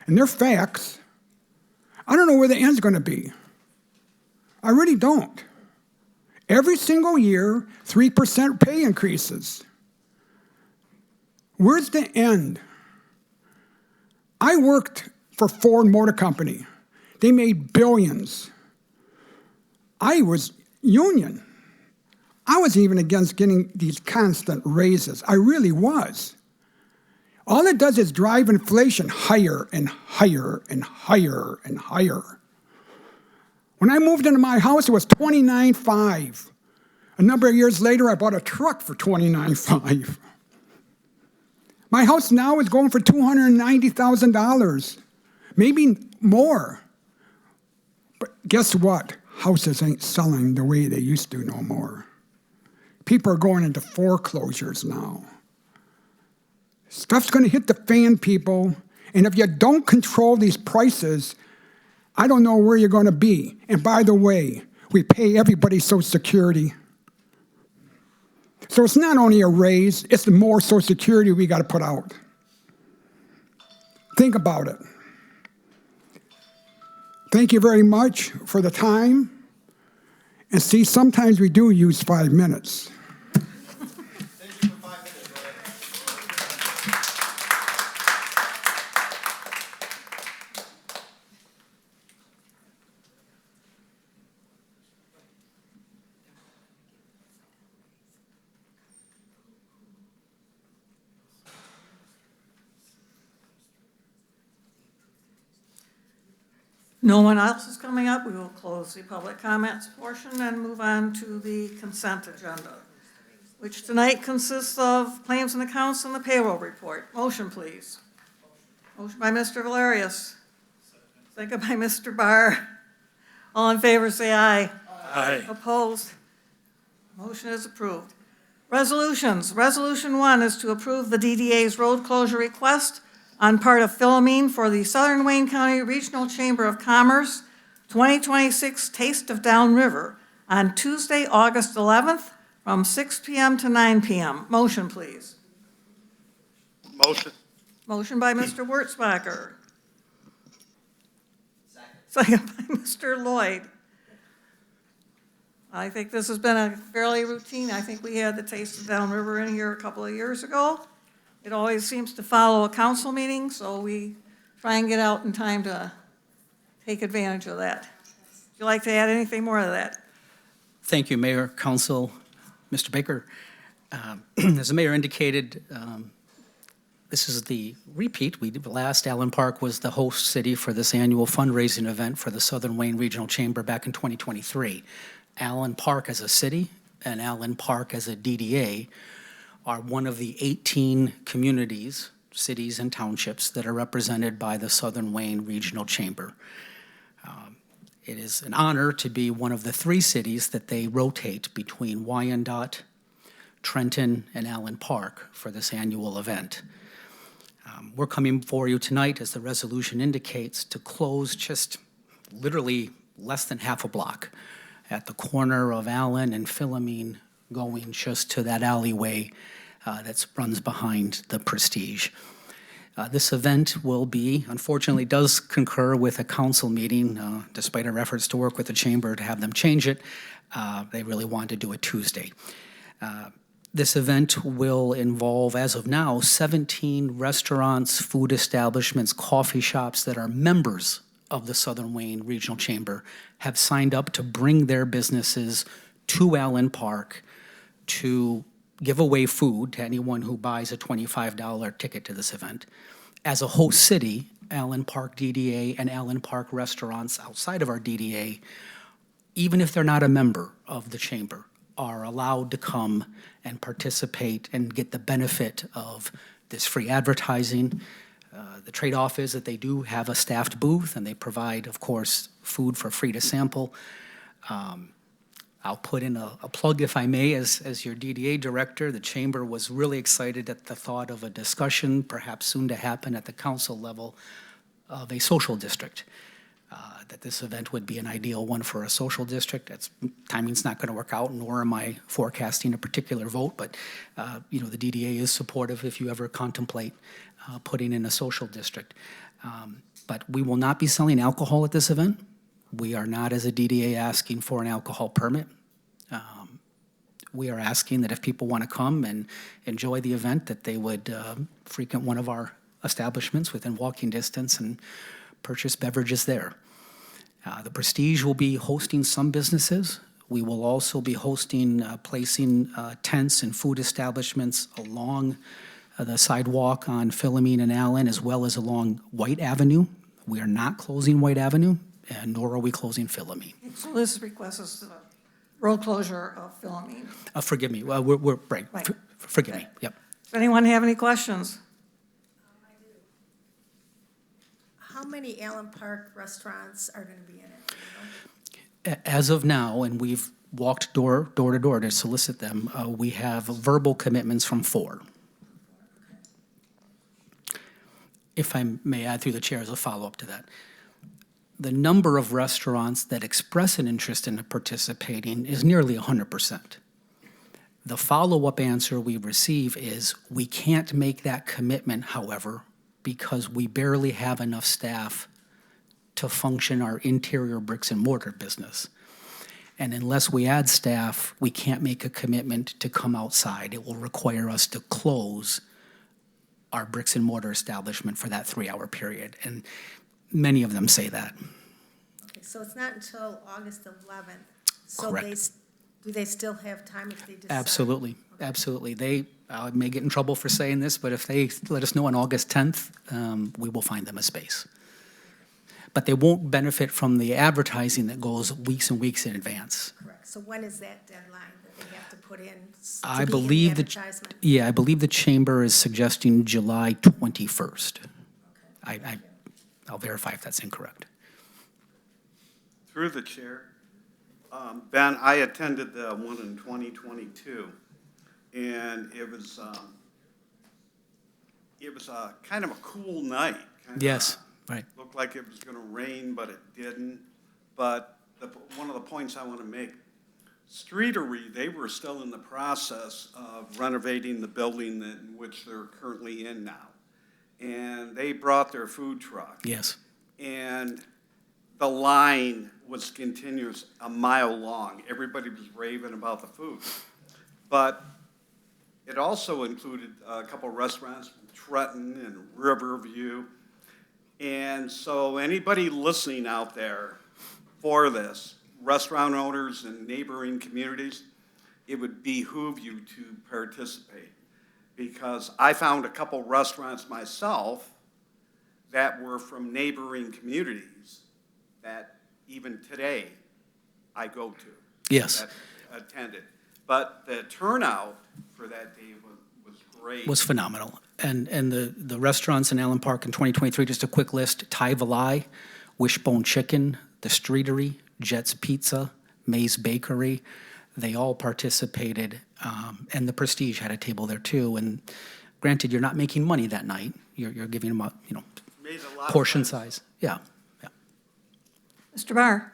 and they're facts. I don't know where the end's going to be. I really don't. Every single year, 3% pay increases. Where's the end? I worked for Ford Motor Company. They made billions. I was union. I was even against getting these constant raises. I really was. All it does is drive inflation higher and higher and higher and higher. When I moved into my house, it was $29,500. A number of years later, I bought a truck for $29,500. My house now is going for $290,000, maybe more. But guess what? Houses ain't selling the way they used to no more. People are going into foreclosures now. Stuff's going to hit the fan, people. And if you don't control these prices, I don't know where you're going to be. And by the way, we pay everybody Social Security. So it's not only a raise, it's the more Social Security we got to put out. Think about it. Thank you very much for the time. And see, sometimes we do use 5 minutes. No one else is coming up. We will close the public comments portion and move on to the consent agenda, which tonight consists of claims and accounts and the payroll report. Motion, please. Motion by Mr. Valerius. Second by Mr. Barr. All in favor, say aye. Aye. Opposed? Motion is approved. Resolutions. Resolution 1 is to approve the DDA's road closure request on part of Philomene for the Southern Wayne County Regional Chamber of Commerce 2026 Taste of Downriver on Tuesday, August 11th from 6 p.m. to 9 p.m. Motion, please. Motion. Motion by Mr. Wurtzbacher. Second by Mr. Lloyd. I think this has been a fairly routine. I think we had the Taste of Downriver in here a couple of years ago. It always seems to follow a council meeting, so we try and get out in time to take advantage of that. Would you like to add anything more to that? Thank you, Mayor, Council, Mr. Baker. As the mayor indicated, this is the repeat. Last Allen Park was the host city for this annual fundraising event for the Southern Wayne Regional Chamber back in 2023. Allen Park as a city and Allen Park as a DDA are one of the 18 communities, cities, and townships that are represented by the Southern Wayne Regional Chamber. It is an honor to be one of the 3 cities that they rotate between Wyandotte, Trenton, and Allen Park for this annual event. We're coming for you tonight, as the resolution indicates, to close just literally less than half a block at the corner of Allen and Philomene, going just to that alleyway that runs behind the Prestige. This event will be, unfortunately, does concur with a council meeting, despite our efforts to work with the chamber to have them change it. They really wanted to do it Tuesday. This event will involve, as of now, 17 restaurants, food establishments, coffee shops that are members of the Southern Wayne Regional Chamber have signed up to bring their businesses to Allen Park to give away food to anyone who buys a $25 ticket to this event. As a host city, Allen Park DDA and Allen Park restaurants outside of our DDA, even if they're not a member of the chamber, are allowed to come and participate and get the benefit of this free advertising. The trade-off is that they do have a staffed booth, and they provide, of course, food for free to sample. I'll put in a plug, if I may, as your DDA director. The chamber was really excited at the thought of a discussion, perhaps soon to happen at the council level, of a social district. that this event would be an ideal one for a social district. Timing's not going to work out, nor am I forecasting a particular vote, but, the DDA is supportive if you ever contemplate putting in a social district. But we will not be selling alcohol at this event. We are not, as a DDA, asking for an alcohol permit. We are asking that if people want to come and enjoy the event, that they would frequent one of our establishments within walking distance and purchase beverages there. The Prestige will be hosting some businesses. We will also be hosting, placing tents and food establishments along the sidewalk on Philomene and Allen, as well as along White Avenue. We are not closing White Avenue, and nor are we closing Philomene. So this request is the road closure of Philomene. Forgive me, we're right. Right. Forgive me, yep. Does anyone have any questions? How many Allen Park restaurants are going to be in it? Do you know? As of now, and we've walked door to door to solicit them, we have verbal commitments from 4. If I may add through the chair as a follow-up to that, the number of restaurants that express an interest in participating is nearly 100%. The follow-up answer we receive is, we can't make that commitment, however, because we barely have enough staff to function our interior bricks and mortar business. And unless we add staff, we can't make a commitment to come outside. It will require us to close our bricks and mortar establishment for that 3-hour period. And many of them say that. Okay, so it's not until August 11th. So Correct. do they still have time if they decide? Absolutely, absolutely. They may get in trouble for saying this, but if they let us know on August 10th, we will find them a space. But they won't benefit from the advertising that goes weeks and weeks in advance. Correct. So when is that deadline that they have to put in I to be in the believe advertisement? I believe the chamber is suggesting July 21st. I'll verify if that's incorrect. Through the chair. Ben, I attended the one in 2022, and it was kind of a cool night. Yes, right. Looked like it was going to rain, but it didn't. But one of the points I want to make, Streetery, they were still in the process of renovating the building in which they're currently in now. And they brought their food truck. Yes. And the line was continuous, a mile long. Everybody was raving about the food. But it also included a couple of restaurants, Trenton and Riverview. And so anybody listening out there for this, restaurant owners and neighboring communities, it would behoove you to participate. Because I found a couple restaurants myself that were from neighboring communities that even today I go to. Yes. That attended. But the turnout for that day was great. Was phenomenal. And the restaurants in Allen Park in 2023, just a quick list: Thai Valai, Wishbone Chicken, The Streetery, Jet's Pizza, May's Bakery. They all participated, and the Prestige had a table there too. And granted, you're not making money that night. You're giving them a, Made a lot of portion sense. size. Yeah. Mr. Barr?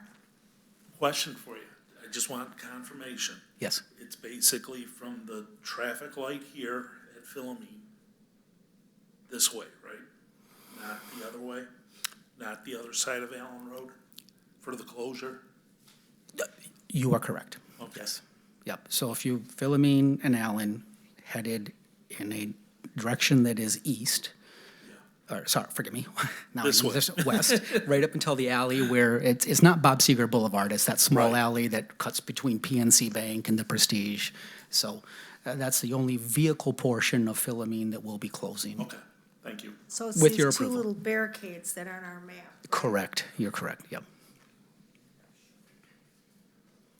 Question for you. I just want confirmation. Yes. It's basically from the traffic light here at Philomene this way, right? Not the other way? Not the other side of Allen Road for the closure? You are correct. Okay. Yes. Yep. So if you, Philomene and Allen headed in a direction that is east, or sorry, forgive me, now This I'm way. just west, right up until the alley where it's not Bob Seger Boulevard, it's that small Right. alley that cuts between PNC Bank and the Prestige. So that's the only vehicle portion of Philomene that will be closing. Okay, thank you. So it's With these your two approval. little barricades that are on our map. Correct. You're correct. Yep.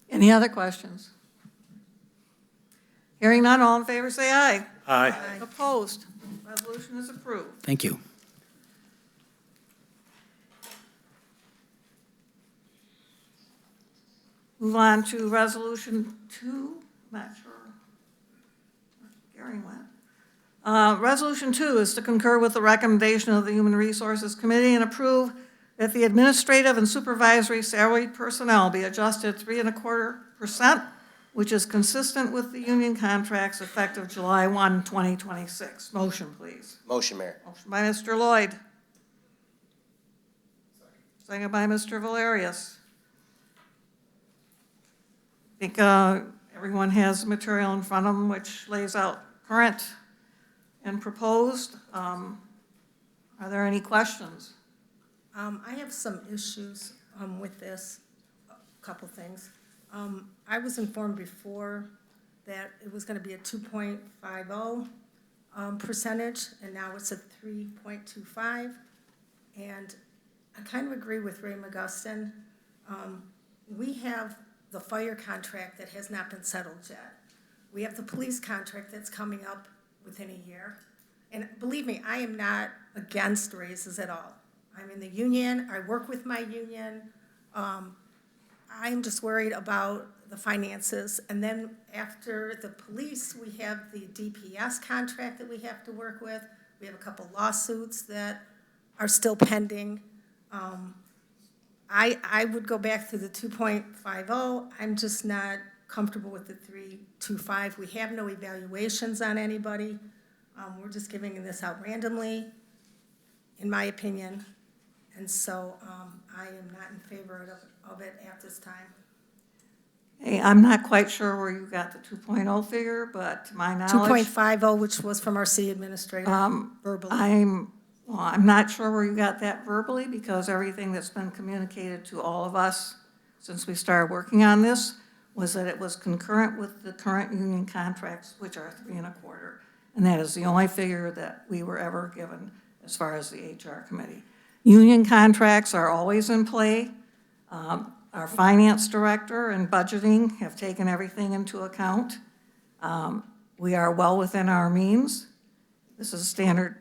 Any other questions? Hearing none, all in favor, say aye. Aye. Opposed? Resolution is approved. Thank you. Move on to Resolution 2, not sure where Gary went. Resolution 2 is to concur with the recommendation of the Human Resources Committee and approve that the administrative and supervisory salaried personnel be adjusted 3.25%, which is consistent with the union contracts effective July 1, 2026. Motion, please. Motion, Mayor. Motion by Mr. Lloyd. Second by Mr. Valerius. I think everyone has the material in front of them which lays out current and proposed. Are there any questions? I have some issues with this, a couple things. I was informed before that it was going to be a 2.50 percentage, and now it's a 3.25. And I kind of agree with Ray McGuston. We have the fire contract that has not been settled yet. We have the police contract that's coming up within a year. And believe me, I am not against raises at all. I'm in the union, I work with my union. I'm just worried about the finances. And then after the police, we have the DPS contract that we have to work with. We have a couple lawsuits that are still pending. I would go back to the 2.50. I'm just not comfortable with the 3.25. We have no evaluations on anybody. We're just giving this out randomly, in my opinion. And so I am not in favor of it at this time. Hey, I'm not quite sure where you got the 2.0 figure, but to my knowledge. 2.50, which was from our city administrator verbally. I'm not sure where you got that verbally, because everything that's been communicated to all of us since we started working on this was that it was concurrent with the current union contracts, which are 3.25. And that is the only figure that we were ever given as far as the HR committee. Union contracts are always in play. Our finance director and budgeting have taken everything into account. We are well within our means. This is standard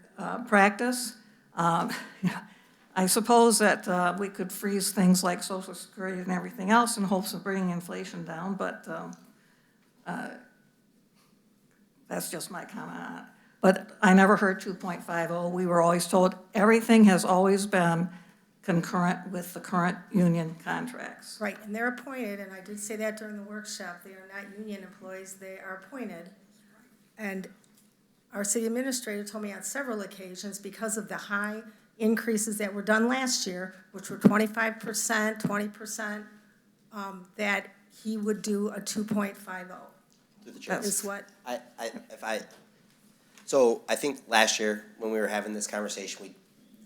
practice. I suppose that we could freeze things like Social Security and everything else in hopes of bringing inflation down, but that's just my comment on it. But I never heard 2.50. We were always told everything has always been concurrent with the current union contracts. Right, and they're appointed, and I did say that during the workshop. They are not union employees, they are appointed. And our city administrator told me on several occasions, because of the high increases that were done last year, which were 25%, 20%, that he would do a 2.50. Through the chair. Is what? So I think last year, when we were having this conversation,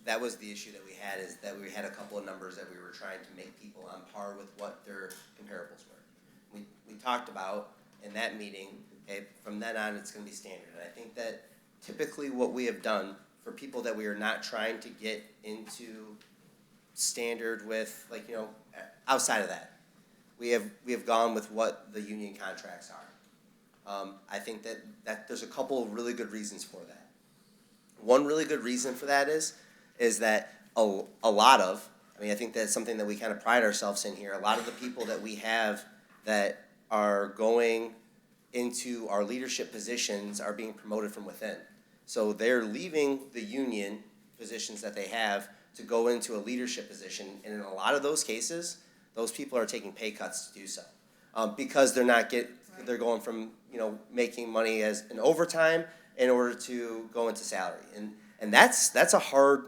that was the issue that we had, is that we had a couple of numbers that we were trying to make people on par with what their comparables were. We talked about in that meeting, okay, from then on, it's going to be standard. And I think that typically what we have done for people that we are not trying to get into standard with, like, you know, outside of that, we have gone with what the union contracts are. I think that there's a couple of really good reasons for that. One really good reason for that is that a lot of, I mean, I think that's something that we kind of pride ourselves in here. A lot of the people that we have that are going into our leadership positions are being promoted from within. So they're leaving the union positions that they have to go into a leadership position. And in a lot of those cases, those people are taking pay cuts to do so. Because they're going from, you know, making money as an overtime in order to go into salary. And that's a hard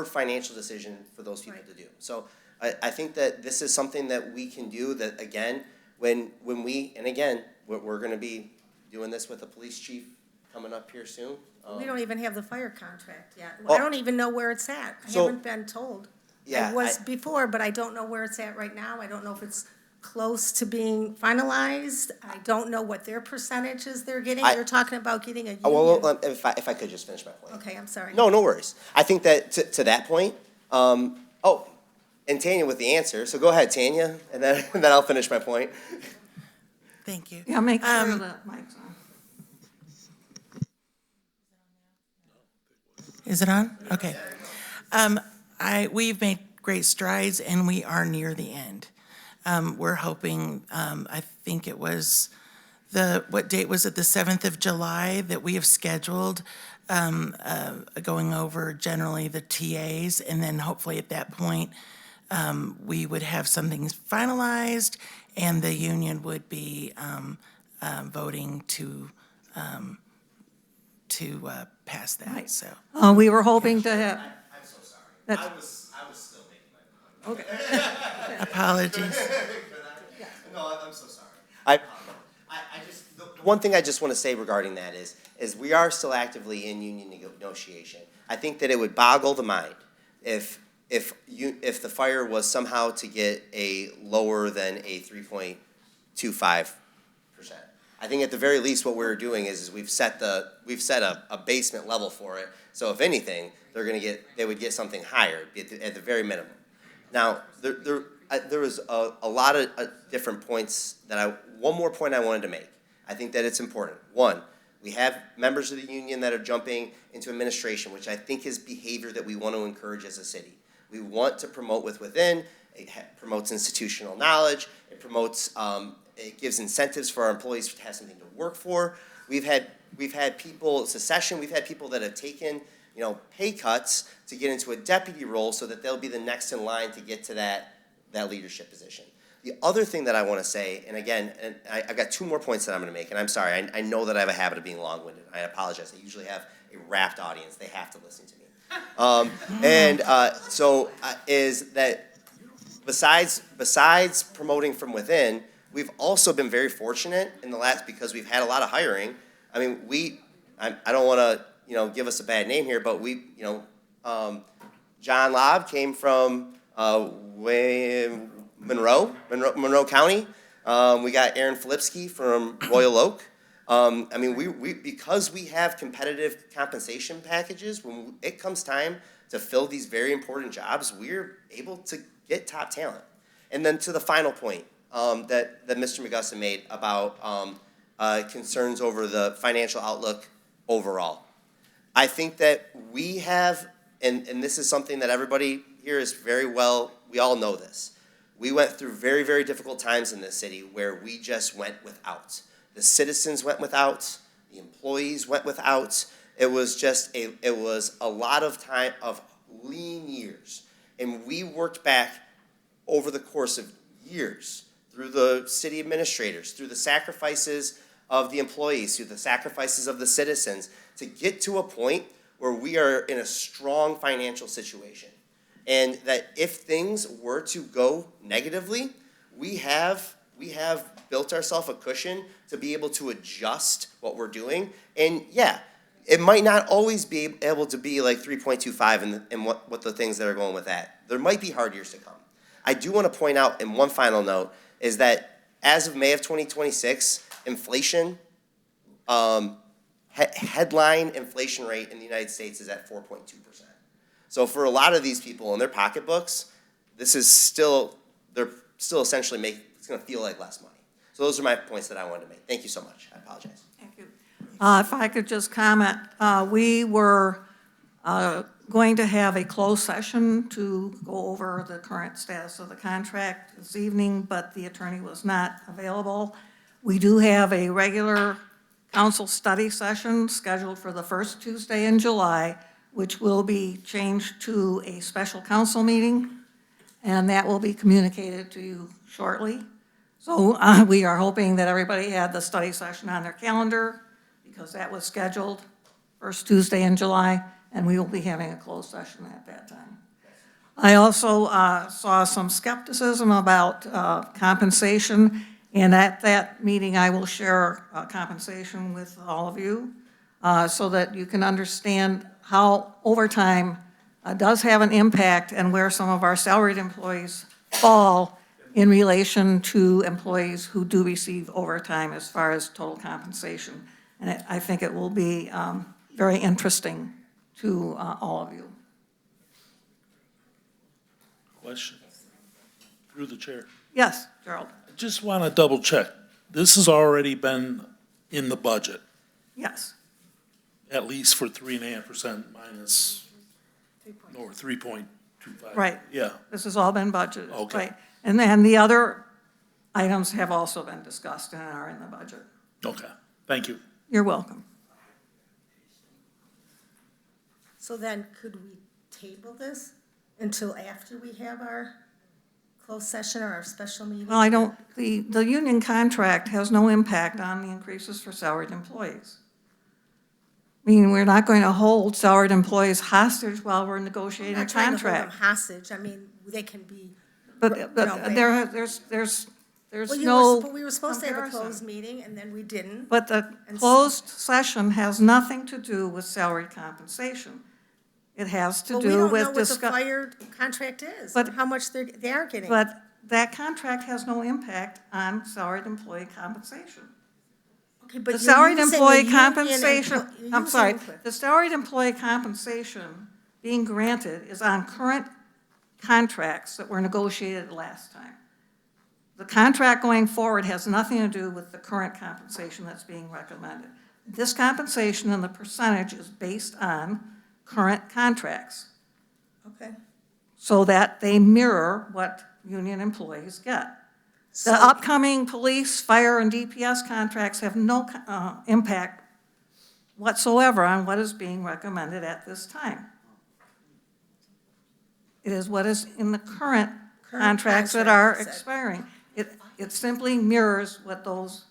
financial decision for those people to do. So I think that this is something that we can do, that, again, when we, and again, we're going to be doing this with the police chief coming up here soon. We don't even have the fire contract yet. Well, I don't even know where it's at. I haven't been told. Yeah, I was before, but I don't know where it's at right now. I don't know if it's close to being finalized. I don't know what their percentages they're getting. You're talking about getting a union. Well, if I could just finish my point. Okay, I'm sorry. No worries. I think that to that point, and Tanya with the answer, so go ahead, Tanya, and then I'll finish my point. Thank you. Yeah, make sure that mic's on. Is it on? Okay. We've made great strides, and we are near the end. We're hoping, I think it was what date was it? The 7th of July that we have scheduled going over generally the TAs, and then hopefully at that point, we would have something finalized, and the union would be voting to pass that, Right. so. We were hoping to have. I'm so sorry. That's- I was still making my point. Okay. Apologies. No, I'm so sorry. I just, the one thing I just want to say regarding that is we are still actively in union negotiation. I think that it would boggle the mind if the fire was somehow to get a lower than a 3.25%. I think at the very least what we're doing is we've set a basement level for it. So if anything, they would get something higher at the very minimum. Now, there was a lot of different points one more point I wanted to make. I think that it's important. One, we have members of the union that are jumping into administration, which I think is behavior that we want to encourage as a city. We want to promote within. It promotes institutional knowledge. It promotes, it gives incentives for our employees to have something to work for. We've had people, secession, we've had people that have taken, pay cuts to get into a deputy role so that they'll be the next in line to get to that leadership position. The other thing that I want to say, and again, I've got two more points that I'm going to make, and I'm sorry, I know that I have a habit of being long-winded. I apologize. I usually have a rapt audience. They have to listen to me. Is that besides promoting from within, we've also been very fortunate in the last, because we've had a lot of hiring. I mean, I don't want to, give us a bad name here, but John Lobb came from Monroe County. We got Aaron Filipsky from Royal Oak. We because we have competitive compensation packages, when it comes time to fill these very important jobs, we're able to get top talent. And then to the final point that Mr. McGusson made about concerns over the financial outlook overall. I think that we have, and this is something that everybody here is very well, we all know this. We went through very, very difficult times in this city where we just went without. The citizens went without. The employees went without. It was a lot of time of lean years. And we worked back over the course of years through the city administrators, through the sacrifices of the employees, through the sacrifices of the citizens, to get to a point where we are in a strong financial situation. And that if things were to go negatively, we have built ourselves a cushion to be able to adjust what we're doing. And yeah, it might not always be able to be like 3.25 and what the things that are going with that. There might be hard years to come. I do want to point out, in one final note, is that as of May of 2026, inflation, headline inflation rate in the United States is at 4.2%. So for a lot of these people in their pocketbooks, this is they're still essentially it's going to feel like less money. So those are my points that I wanted to make. Thank you so much. I apologize. Thank you. If I could just comment, we were going to have a closed session to go over the current status of the contract this evening, but the attorney was not available. We do have a regular council study session scheduled for the first Tuesday in July, which will be changed to a special council meeting, and that will be communicated to you shortly. So we are hoping that everybody had the study session on their calendar, because that was scheduled first Tuesday in July, and we will be having a closed session at that time. I also saw some skepticism about compensation, and at that meeting I will share compensation with all of you so that you can understand how overtime does have an impact and where some of our salaried employees fall in relation to employees who do receive overtime as far as total compensation. And I think it will be very interesting to all of you. Question through the chair. Yes, Gerald. I just want to double check. This has already been in the budget, Yes. at least for 3.5% minus, or 3.25. Right. Yeah. This has all been budgeted. Okay. Right. And then the other items have also been discussed and are in the budget. Okay. Thank you. You're welcome. So then could we table this until after we have our closed session or our special meeting? Well, the union contract has no impact on the increases for salaried employees. I mean, we're not going to hold salaried employees hostage while we're negotiating a I'm not trying to hold them contract. hostage. I mean, they can be. But there's no But we were supposed to have a comparison. closed meeting, and then we didn't. But the And so- closed session has nothing to do with salary compensation. It has to Well, we do don't with know what the discuss. fire contract is, But- or how much they are getting. But that contract has no impact on salaried employee compensation. Okay, but The you're salaried using employee the union compensation, you're I'm sorry, using- the salaried employee compensation being granted is on current contracts that were negotiated last time. The contract going forward has nothing to do with the current compensation that's being recommended. This compensation and the percentage is based on current contracts, Okay. so that they mirror what union employees get. The So- upcoming police, fire, and DPS contracts have no impact whatsoever on what is being recommended at this time. It is what is in the current contracts that are contract, you said. expiring. It simply mirrors what those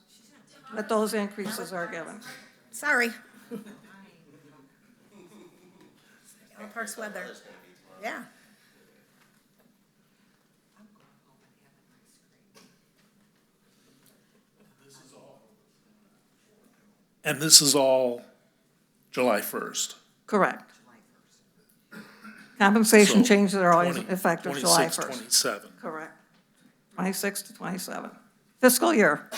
increases are given. Sorry. Allen Park's weather. Yeah. And this is all July 1st. Correct. Compensation So, changes are always 20 effective July 26, 1st. 27. Correct. 26 to 27. Fiscal year.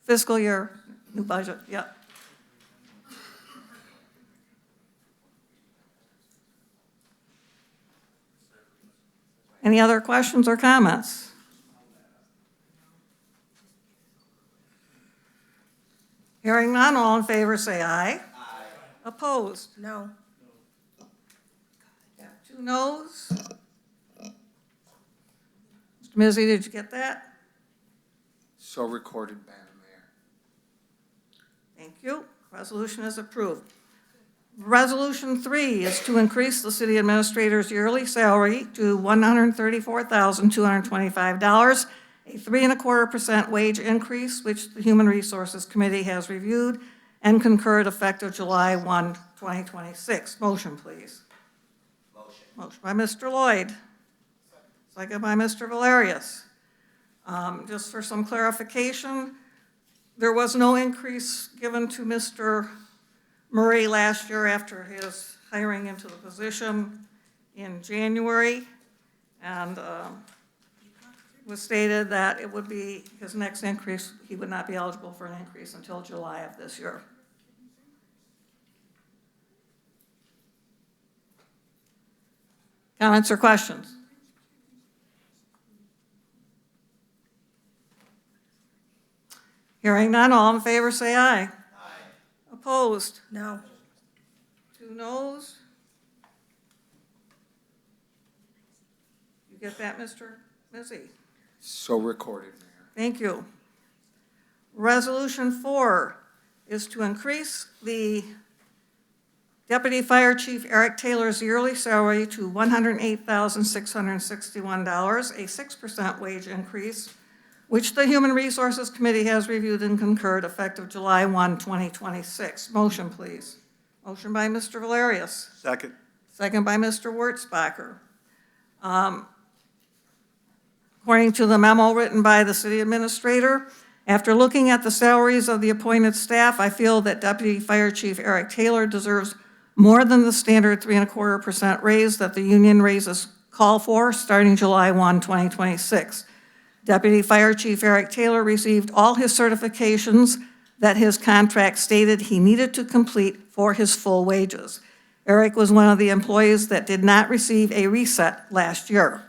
Fiscal year, new budget, yep. Any other questions or comments? Hearing none, all in favor say aye. Aye. Opposed? No. Got 2 noes. Mr. Mizzy, did you get that? So recorded, Madam Mayor. Thank you. Resolution is approved. Resolution 3 is to increase the city administrator's yearly salary to $134,225, a 3.25% wage increase, which the Human Resources Committee has reviewed and concurred effective July 1, 2026. Motion, please. Motion by Mr. Lloyd. Second by Mr. Valerius. Just for some clarification, there was no increase given to Mr. Murray last year after his hiring into the position in January, and it was stated that it would be his next increase, he would not be eligible for an increase until July of this year. Comments or questions? Hearing none, all in favor say aye. Aye. Opposed? No. 2 noes. You get that, Mr. Mizzy? So recorded, Mayor. Thank you. Resolution 4 is to increase the Deputy Fire Chief Eric Taylor's yearly salary to $108,661, a 6% wage increase, which the Human Resources Committee has reviewed and concurred effective July 1, 2026. Motion, please. Motion by Mr. Valerius. Second. Second by Mr. Wurtzbacher. According to the memo written by the city administrator, after looking at the salaries of the appointed staff, I feel that Deputy Fire Chief Eric Taylor deserves more than the standard 3.25% raise that the union raises call for starting July 1, 2026. Deputy Fire Chief Eric Taylor received all his certifications that his contract stated he needed to complete for his full wages. Eric was one of the employees that did not receive a reset last year.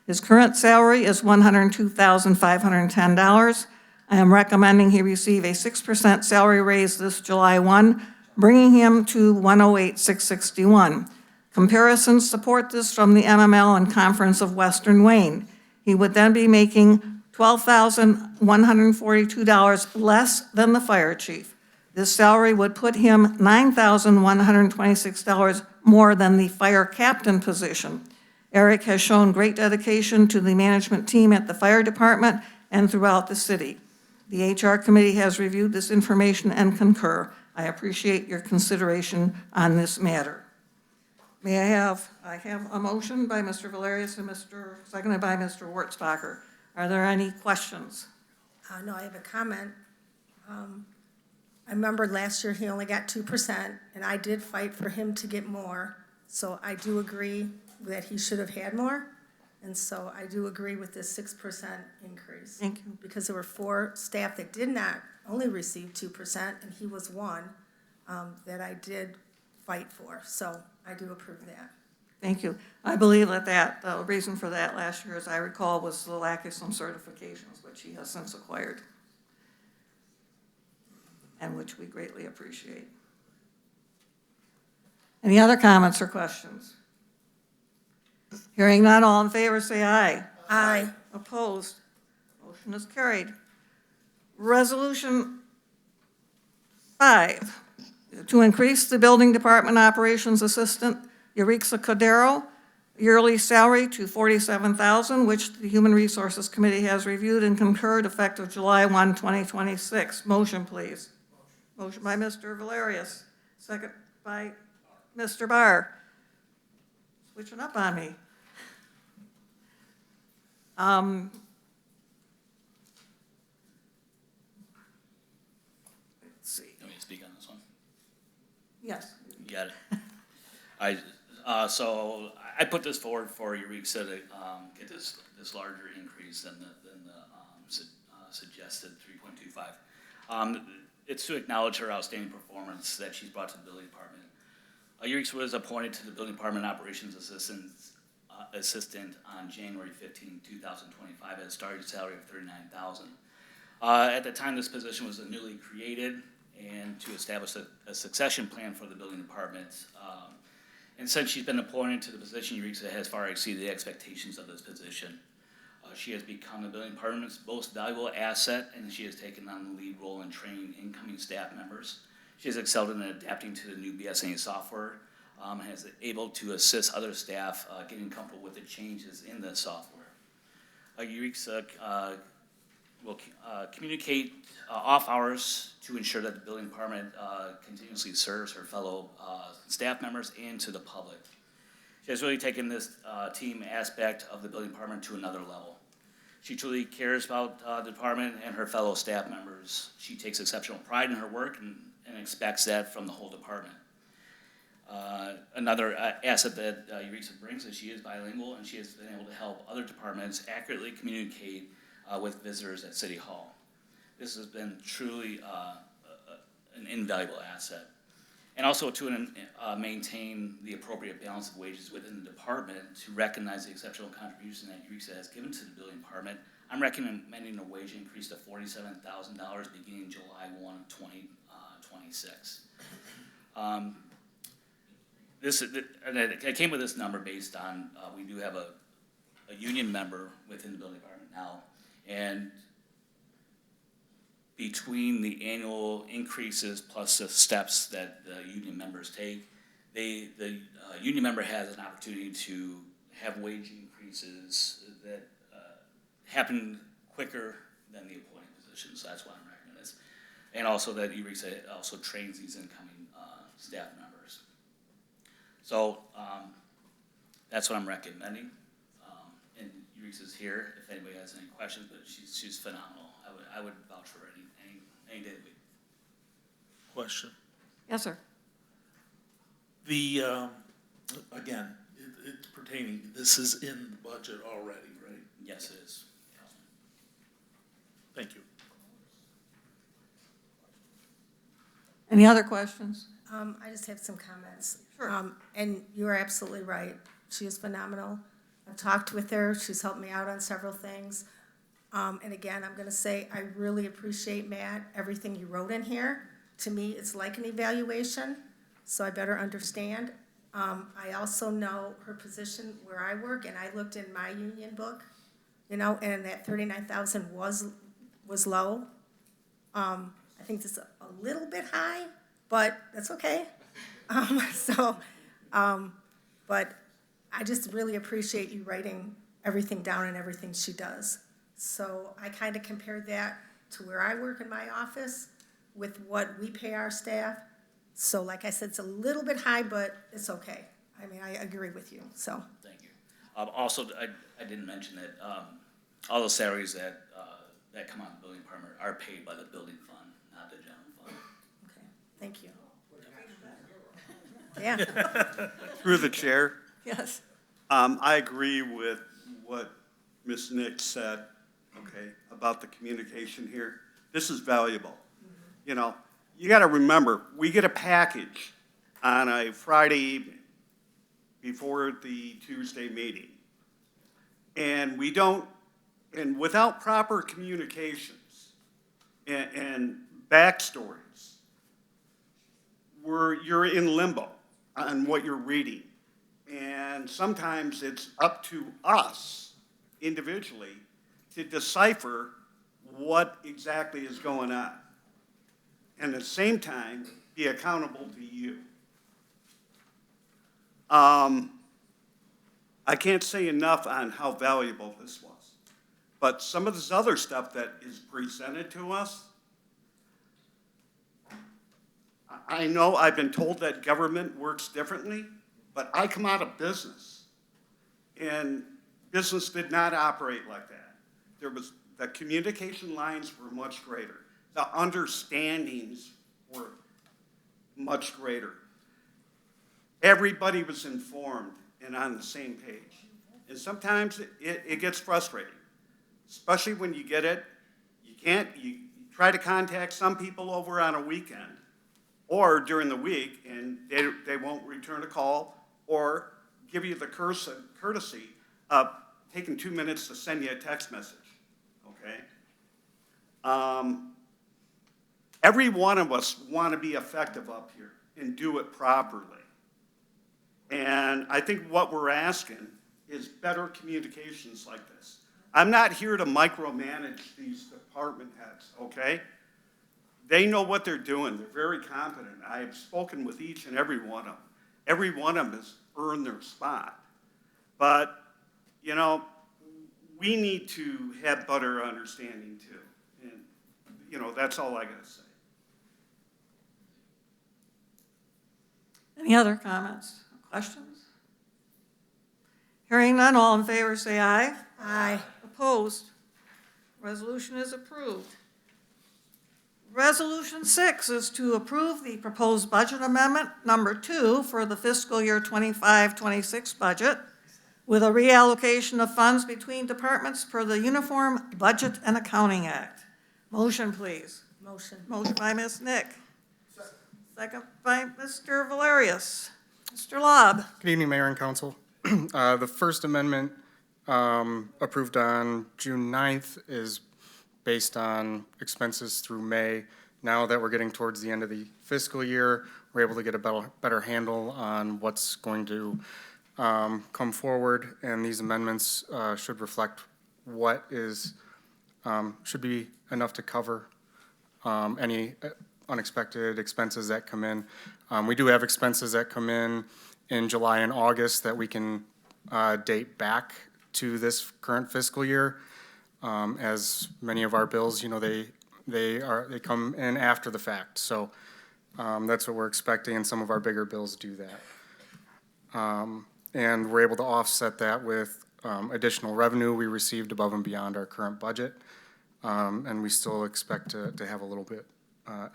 His current salary is $102,510. I am recommending he receive a 6% salary raise this July 1, bringing him to $108,661. Comparisons support this from the MML and Conference of Western Wayne. He would then be making $12,142 less than the fire chief. This salary would put him $9,126 more than the fire captain position. Eric has shown great dedication to the management team at the fire department and throughout the city. The HR committee has reviewed this information and concur. I appreciate your consideration on this matter. I have a motion by Mr. Valerius and seconded by Mr. Wurtzbacher. Are there any questions? No, I have a comment. I remember last year he only got 2%, and I did fight for him to get more. So I do agree that he should have had more. And so I do agree with this 6% increase. Thank you. Because there were 4 staff that did not only receive 2%, and he was one that I did fight for. So I do approve that. Thank you. I believe that the reason for that last year, as I recall, was the lack of some certifications, which he has since acquired, and which we greatly appreciate. Any other comments or questions? Hearing none, all in favor, say aye. Aye. Opposed? Motion is carried. Resolution 5, to increase the building department operations assistant, Yurixa Cordero, yearly salary to $47,000, which the Human Resources Committee has reviewed and concurred effective July 1, 2026. Motion, please. Motion by Mr. Valerius, second by Mr. Barr. Switching up on me. Let's see. You want me to speak on this one? Yes. You got it. So I put this forward for Eureka to get this larger increase than the suggested 3.25. It's to acknowledge her outstanding performance that she's brought to the building department. Eureka was appointed to the building department operations assistant on January 15, 2025 at a starting salary of $39,000. At the time, this position was newly created and to establish a succession plan for the building department. And since she's been appointed to the position, Eureka has far exceeded the expectations of this position. She has become the building department's most valuable asset, and she has taken on the lead role in training incoming staff members. She has excelled in adapting to the new BSNA software, and has been able to assist other staff getting comfortable with the changes in the software. Eureka will communicate off hours to ensure that the building department continuously serves her fellow staff members and to the public. She has really taken this team aspect of the building department to another level. She truly cares about the department and her fellow staff members. She takes exceptional pride in her work and expects that from the whole department. Another asset that Eureka brings is she is bilingual, and she has been able to help other departments accurately communicate with visitors at City Hall. This has been truly an invaluable asset. And also to maintain the appropriate balance of wages within the department to recognize the exceptional contribution that Eureka has given to the building department. I'm recommending a wage increase to $47,000 beginning July 1 of 2026. I came with this number based on, we do have a union member within the building department now, and between the annual increases plus the steps that the union members take, the union member has an opportunity to have wage increases that happen quicker than the appointed positions. So that's why I'm recommending this. And also that Eureka also trains these incoming staff members. So that's what I'm recommending. And Eureka's here if anybody has any questions, but she's phenomenal. I would vouch for her any day of the week. Question. Yes, sir. The, again, it's pertaining, this is in the budget already, right? Yes, it is. Thank you. Any other questions? I just have some comments. Sure. And you are absolutely right. She is phenomenal. I've talked with her. She's helped me out on several things. And again, I'm going to say I really appreciate, Matt, everything you wrote in here. To me, it's like an evaluation, so I better understand. I also know her position where I work, and I looked in my union book, and that $39,000 was low. I think this is a a little bit high, but that's okay. But I just really appreciate you writing everything down and everything she does. So I kind of compared that to where I work in my office with what we pay our staff. So like I said, it's a little bit high, but it's okay. I mean, I agree with you, so. Thank you. Also, I didn't mention that, all the salaries that come out of the building department are paid by the building fund, not the general fund. Okay, thank you. Yeah. Through the chair, Yes. I agree with what Ms. Nick said, okay, about the communication here. This is valuable. You know, you got to remember, we get a package on a Friday evening before the Tuesday meeting. And we don't, and without proper communications and backstories, you're in limbo on what you're reading. And sometimes it's up to us individually to decipher what exactly is going on. And at the same time, be accountable to you. I can't say enough on how valuable this was. But some of this other stuff that is presented to us, I know I've been told that government works differently, but I come out of business. And business did not operate like that. The communication lines were much greater. The understandings were much greater. Everybody was informed and on the same page. And sometimes it gets frustrating, especially when you get it. You try to contact some people over on a weekend or during the week, and they won't return a call or give you the courtesy of taking 2 minutes to send you a text message, okay? Every one of us want to be effective up here and do it properly. And I think what we're asking is better communications like this. I'm not here to micromanage these department heads, okay? They know what they're doing. They're very competent. I have spoken with each and every one of them. Every one of them has earned their spot. But, you know, we need to have better understanding too. And, you know, that's all I got to say. Any other comments, questions? Hearing none, all in favor say aye. Aye. Opposed? Resolution is approved. Resolution 6 is to approve the proposed budget amendment number 2 for the fiscal year 25-26 budget with a reallocation of funds between departments per the Uniform Budget and Accounting Act. Motion, please. Motion. Motion by Ms. Nick. Second by Mr. Valerius. Mr. Lobb. Good evening, Mayor and Council. The first amendment approved on June 9th is based on expenses through May. Now that we're getting towards the end of the fiscal year, we're able to get a better handle on what's going to come forward, and these amendments should reflect what is should be enough to cover any unexpected expenses that come in. We do have expenses that come in July and August that we can date back to this current fiscal year. As many of our bills, you know, they come in after the fact. So that's what we're expecting, and some of our bigger bills do that. And we're able to offset that with additional revenue we received above and beyond our current budget. And we still expect to have a little bit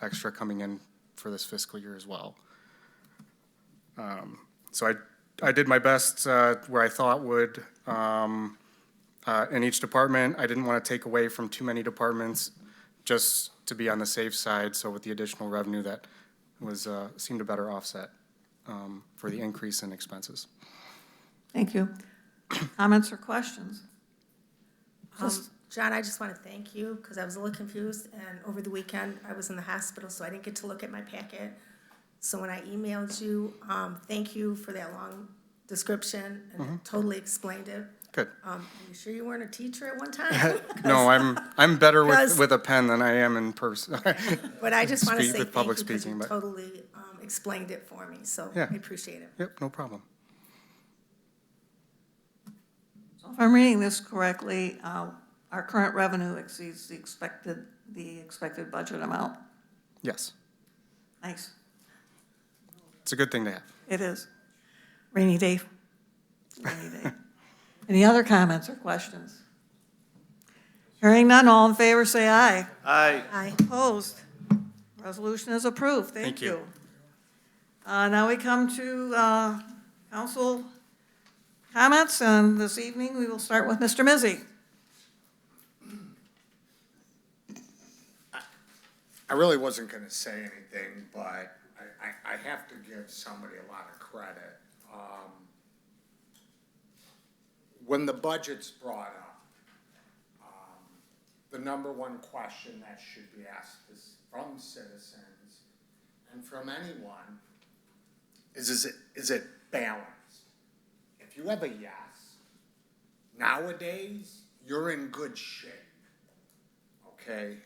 extra coming in for this fiscal year as well. So I did my best where I thought would in each department. I didn't want to take away from too many departments just to be on the safe side. So with the additional revenue that was seemed to better offset for the increase in expenses. Thank you. Comments or questions? John, I just want to thank you because I was a little confused, and over the weekend I was in the hospital, so I didn't get to look at my packet. So when I emailed you, thank you for that long description, and it totally explained it. Good. Are you sure you weren't a teacher at one time? No, I'm better Because- with a pen than I am in person. But I just want to Speak say with thank public you because you speaking, but- totally explained it for me, so Yeah. I appreciate it. Yep, no problem. So if I'm reading this correctly, our current revenue exceeds the expected budget amount. Yes, Nice. it's a good thing to have. It is. Rainy day. Rainy day. Any other comments or questions? Hearing none, all in favor, say aye. Aye. Aye. Opposed? Resolution is approved. Thank Thank you. you. Now we come to council comments, and this evening we will start with Mr. Mizzy. I really wasn't gonna say anything, but I have to give somebody a lot of credit. When the budget's brought up, the number one question that should be asked is from citizens and from anyone is it balanced? If you have a yes, nowadays, you're in good shape, okay?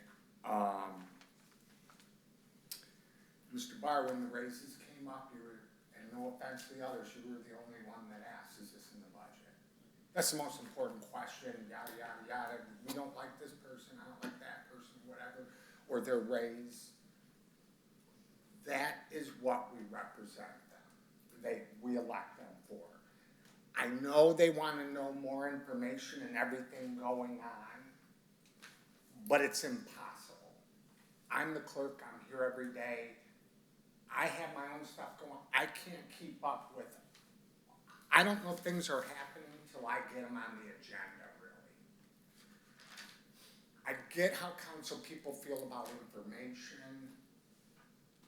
Mr. Barr, when the raises came up, you were, and no offense to the others, you were the only one that asked, is this in the budget? That's the most important question, yada, yada, yada. We don't like this person, I don't like that person, whatever, or their raise. That is what we represent them. We elect them for. I know they want to know more information and everything going on, but it's impossible. I'm the clerk, I'm here every day. I have my own stuff going. I can't keep up with it. I don't know if things are happening until I get them on the agenda, really. I get how council people feel about information,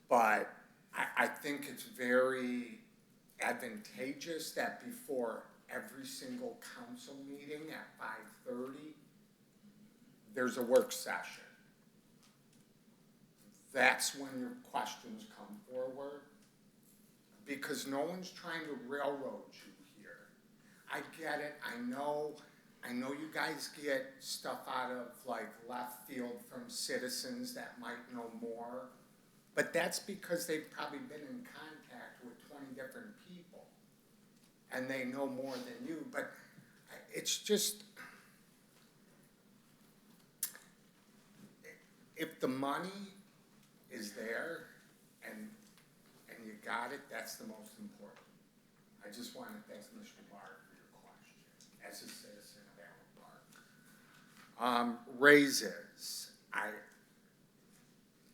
but I think it's very advantageous that before every single council meeting at 5:30, there's a work session. That's when your questions come forward, because no one's trying to railroad you here. I get it, I know you guys get stuff out of like left field from citizens that might know more, but that's because they've probably been in contact with 20 different people, and they know more than you, but it's just, if the money is there and you got it, that's the most important. I just want to thank Mr. Barr for your question as a citizen of Allen Park. Raises.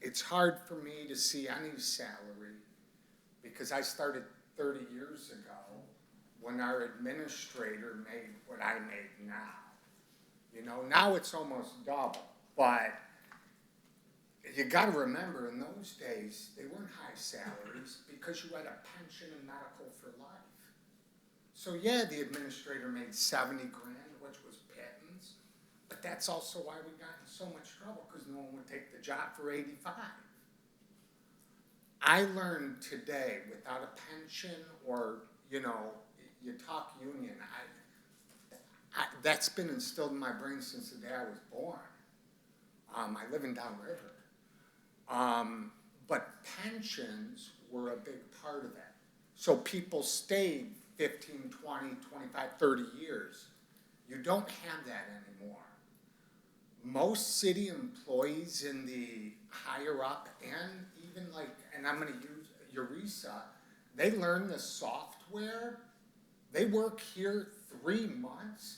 It's hard for me to see any salary because I started 30 years ago when our administrator made what I made now. You know, now it's almost double, but you got to remember, in those days, they weren't high salaries because you had a pension and medical for life. So yeah, the administrator made 70 grand, which was pittance, but that's also why we got in so much trouble, because no one would take the job for 85. I learned today, without a pension or, you know, you talk union, that's been instilled in my brain since the day I was born. I live in Downriver. But pensions were a big part of that. So people stayed 15, 20, 25, 30 years. You don't have that anymore. Most city employees in the higher up and even like, and I'm gonna use Eureka, they learn the software. They work here 3 months.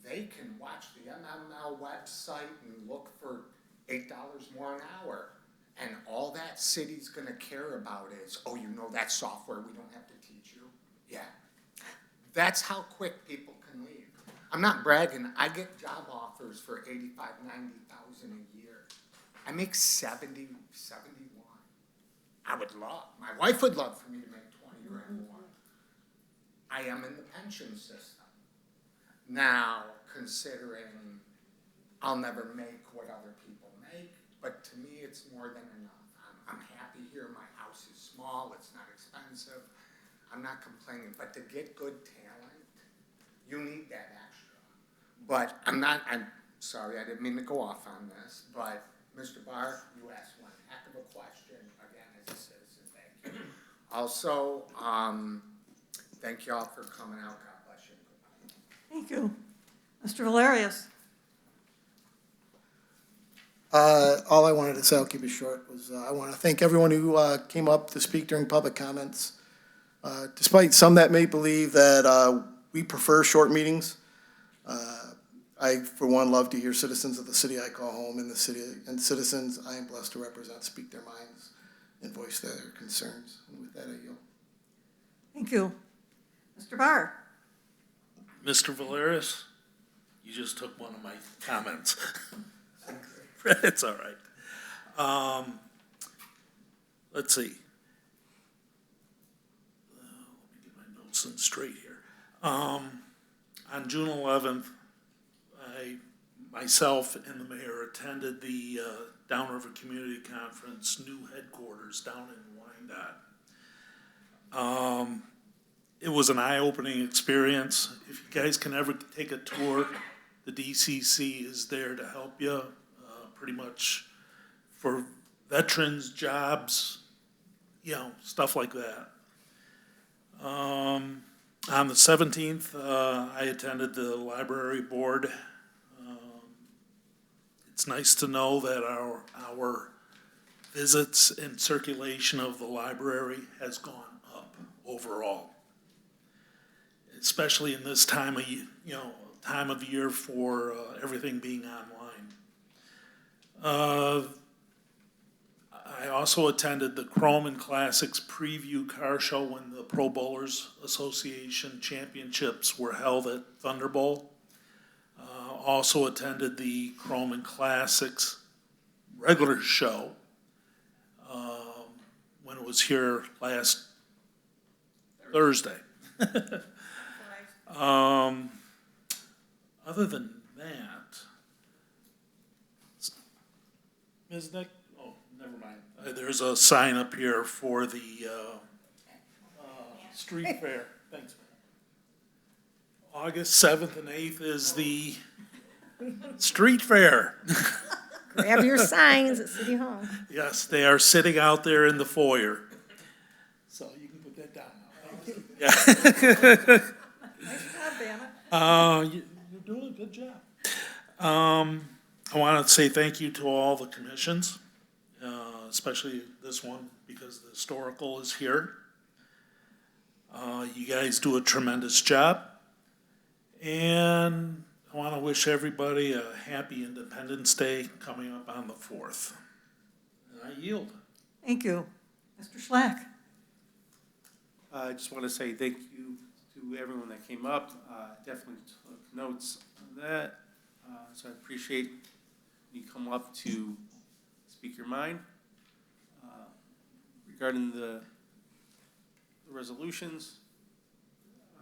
They can watch the MML website and look for $8 more an hour. And all that city's gonna care about is, oh, you know that software, we don't have to teach you? Yeah. That's how quick people can leave. I'm not bragging, I get job offers for 85, 90,000 a year. I make 70, 71. I would love, my wife would love for me to make 20 grand more. I am in the pension system. Now, considering I'll never make what other people make, but to me, it's more than enough. I'm happy here. My house is small. It's not expensive. I'm not complaining. But to get good talent, you need that. But I'm sorry, I didn't mean to go off on this, but Mr. Barr, you asked one heck of a question, again, as a citizen, thank you. Also, thank you all for coming out, God bless you. Thank you. Mr. Valerius? All I wanted to say, I'll keep it short, was I want to thank everyone who came up to speak during public comments. Despite some that may believe that we prefer short meetings, I, for one, love to hear citizens of the city I call home and the city and citizens I am blessed to represent speak their minds and voice their concerns. And with that, I yield. Thank you. Mr. Barr? Mr. Valerius, you just took one of my comments. It's all right. Let's see. Let me get my notes in straight here. On June 11th, myself and the mayor attended the Downriver Community Conference new headquarters down in Wyandotte. It was an eye-opening experience. If you guys can ever take a tour, the DCC is there to help you, pretty much for veterans, jobs, you know, stuff like that. On the 17th, I attended the library board. It's nice to know that our visits and circulation of the library has gone up overall, especially in this time of year for everything being online. I also attended the Chrome and Classics preview car show when the Pro Bowlers Association championships were held at Thunderbolt. Also attended the Chrome and Classics regular show when it was here last Thursday. Other than that, Ms. Nick, oh, never mind. There's a sign up here for the street fair. Thanks, man. August 7th and 8th is the street fair. Grab your signs at City Hall. Yes, they are sitting out there in the foyer. So you can put that down now. Yeah. You're doing a good job. I want to say thank you to all the commissions, especially this one because the historical is here. You guys do a tremendous job. And I want to wish everybody a happy Independence Day coming up on the 4th. And I yield. Thank you. Mr. Schlack? I just want to say thank you to everyone that came up. Definitely took notes on that. So I appreciate you come up to speak your mind. Regarding the resolutions,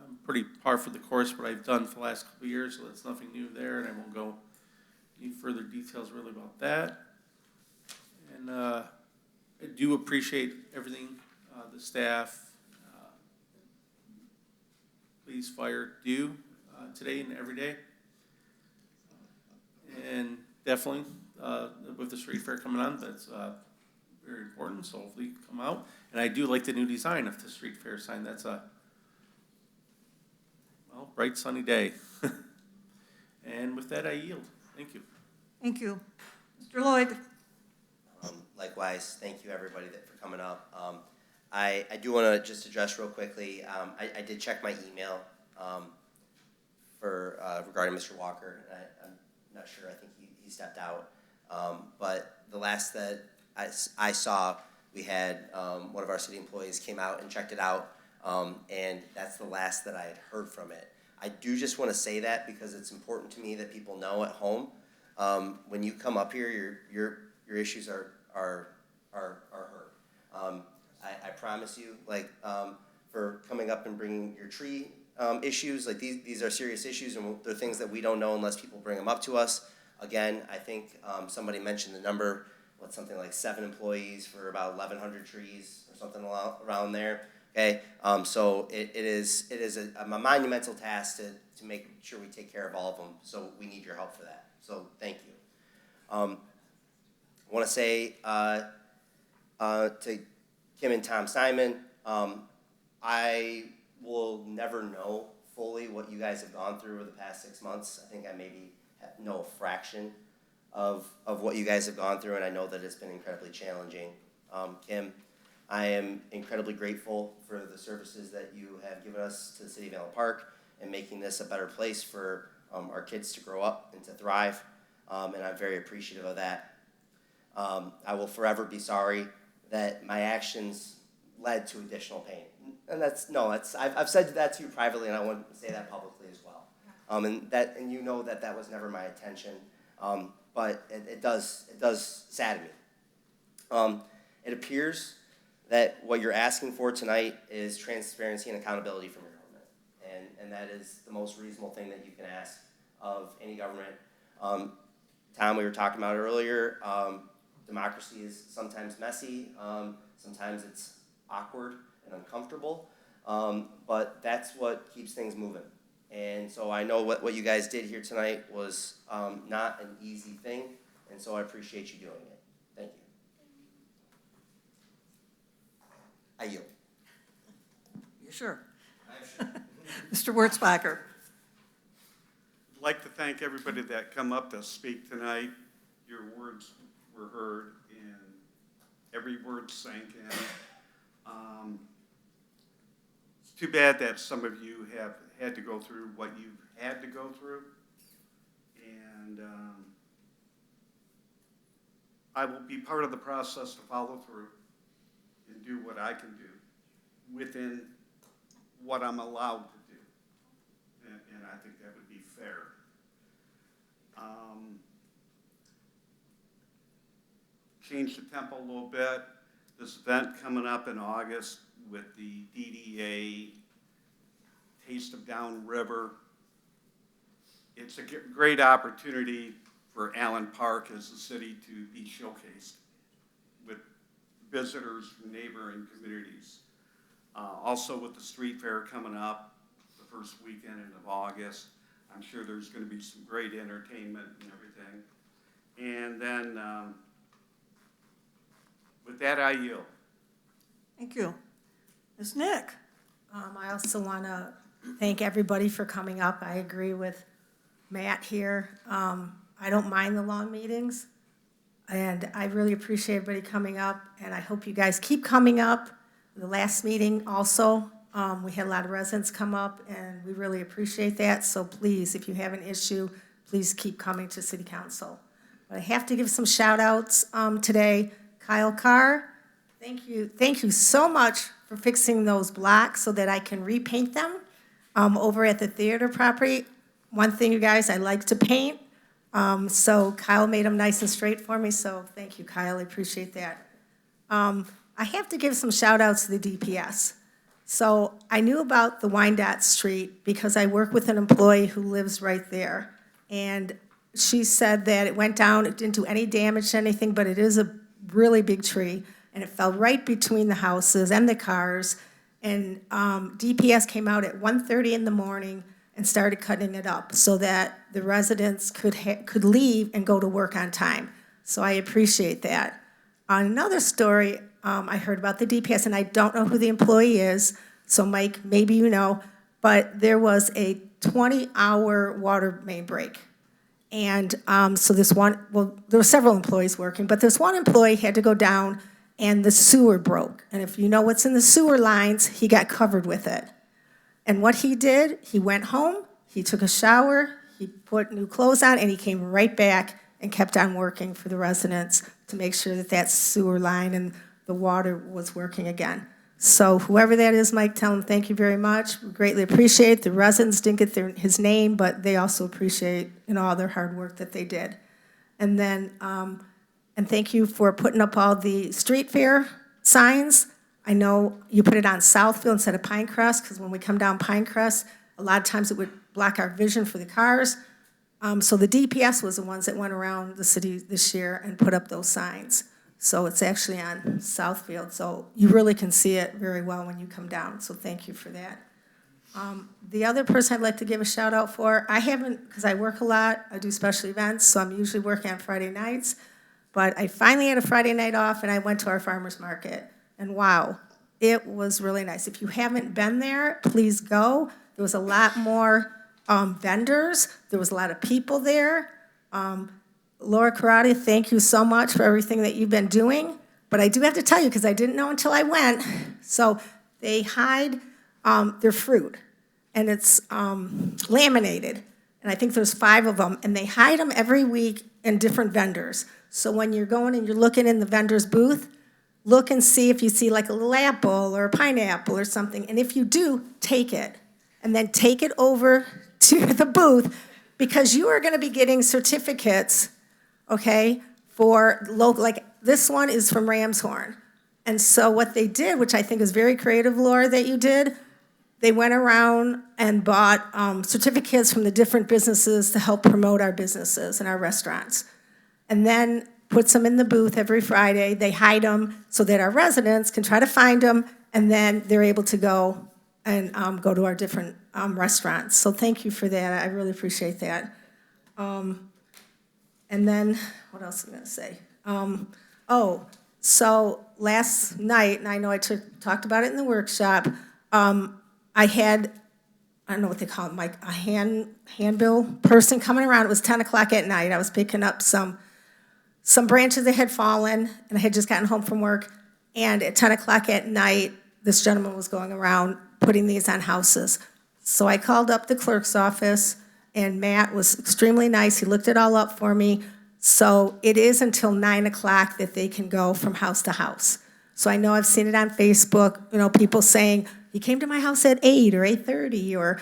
I'm pretty par for the course what I've done for the last couple of years, so that's nothing new there, and I won't go any further details really about that. And I do appreciate everything the staff, police, fire do today and every day. And definitely with the street fair coming on, that's very important, so hopefully come out. And I do like the new design of the street fair sign. That's a bright sunny day. And with that, I yield. Thank you. Thank you. Mr. Lloyd? Likewise, thank you everybody for coming up. I do want to just address real quickly, I did check my email for regarding Mr. Walker. I'm not sure, I think he stepped out. But the last that I saw, we had one of our city employees came out and checked it out, and that's the last that I had heard from it. I do just want to say that because it's important to me that people know at home, when you come up here, your issues are heard. I promise you, like, for coming up and bringing your tree issues, like these are serious issues, and they're things that we don't know unless people bring them up to us. Again, I think somebody mentioned the number, something like 7 employees for about 1,100 trees or something around there. okay? So it is a monumental task to make sure we take care of all of them, so we need your help for that. So thank you. I want to say to Kim and Tom Simon, I will never know fully what you guys have gone through over the past 6 months. I think I maybe know a fraction of what you guys have gone through, and I know that it's been incredibly challenging. Kim, I am incredibly grateful for the services that you have given us to the City of Allen Park and making this a better place for our kids to grow up and to thrive, and I'm very appreciative of that. I will forever be sorry that my actions led to additional pain. And I've said that to you privately, and I want to say that publicly as well. And you know that was never my intention, but it does sadden me. It appears that what you're asking for tonight is transparency and accountability from your government, and that is the most reasonable thing that you can ask of any government. Tom, we were talking about earlier, democracy is sometimes messy, sometimes it's awkward and uncomfortable, but that's what keeps things moving. And so I know what you guys did here tonight was not an easy thing, and so I appreciate you doing it. Thank you. I yield. You sure? I'm sure. Mr. Wurzbacher. I'd like to thank everybody that come up to speak tonight. Your words were heard, and every word sank in. It's too bad that some of you have had to go through what you've had to go through, and I will be part of the process to follow through and do what I can do within what I'm allowed to do, and I think that would be fair. Change the tempo a little bit. This event coming up in August with the DDA Taste of Downriver. It's a great opportunity for Allen Park as a city to be showcased with visitors from neighboring communities. Also with the street fair coming up the first weekend of August, I'm sure there's going to be some great entertainment and everything. And then with that, I yield. Thank you. Ms. Nick. I also want to thank everybody for coming up. I agree with Matt here. I don't mind the long meetings, and I really appreciate everybody coming up, and I hope you guys keep coming up. The last meeting also, we had a lot of residents come up, and we really appreciate that. So please, if you have an issue, please keep coming to City Council. But I have to give some shout outs today. Kyle Carr, thank you so much for fixing those blocks so that I can repaint them over at the theater property. One thing, you guys, I like to paint, so Kyle made them nice and straight for me, so thank you, Kyle, I appreciate that. I have to give some shout outs to the DPS. So I knew about the Wyandotte Street because I work with an employee who lives right there, and she said that it went down, it didn't do any damage to anything, but it is a really big tree, and it fell right between the houses and the cars, and DPS came out at 1:30 in the morning and started cutting it up so that the residents could leave and go to work on time. So I appreciate that. On another story, I heard about the DPS, and I don't know who the employee is, so Mike, maybe you know, but there was a 20-hour water main break. And so there were several employees working, but this one employee had to go down and the sewer broke. And if you know what's in the sewer lines, he got covered with it. And what he did, he went home, he took a shower, he put new clothes on, and he came right back and kept on working for the residents to make sure that that sewer line and the water was working again. So whoever that is, Mike, tell him thank you very much. We greatly appreciate it. The residents didn't get his name, but they also appreciate all their hard work that they did. And then, and thank you for putting up all the street fair signs. I know you put it on Southfield instead of Pinecrest, because when we come down Pinecrest, a lot of times it would block our vision for the cars. So the DPS was the ones that went around the city this year and put up those signs. So it's actually on Southfield, so you really can see it very well when you come down, so thank you for that. The other person I'd like to give a shout out for, I haven't, because I work a lot, I do special events, so I'm usually working on Friday nights, but I finally had a Friday night off and I went to our farmer's market, and wow, it was really nice. If you haven't been there, please go. There was a lot more vendors, there was a lot of people there. Laura Karate, thank you so much for everything that you've been doing. But I do have to tell you, because I didn't know until I went, so they hide their fruit, and it's laminated. And I think there's 5 of them, and they hide them every week in different vendors. So when you're going and you're looking in the vendor's booth, look and see if you see like a little apple or a pineapple or something. And if you do, take it. And then take it over to the booth, because you are going to be getting certificates, okay, for local, like this one is from Ramshorn. And so what they did, which I think is very creative, Laura, that you did, they went around and bought certificates from the different businesses to help promote our businesses and our restaurants. And then puts them in the booth every Friday. They hide them so that our residents can try to find them, and then they're able to go and go to our different restaurants. So thank you for that. I really appreciate that. And then, what else am I going to say? So last night, and I know I talked about it in the workshop, I had, I don't know what they call it, like a handbill person coming around. It was 10 o'clock at night. I was picking up some branches that had fallen, and I had just gotten home from work. And at 10 o'clock at night, this gentleman was going around putting these on houses. So I called up the clerk's office, and Matt was extremely nice. He looked it all up for me. So it is until 9 o'clock that they can go from house to house. So I know I've seen it on Facebook, people saying, he came to my house at 8 or 8:30 or,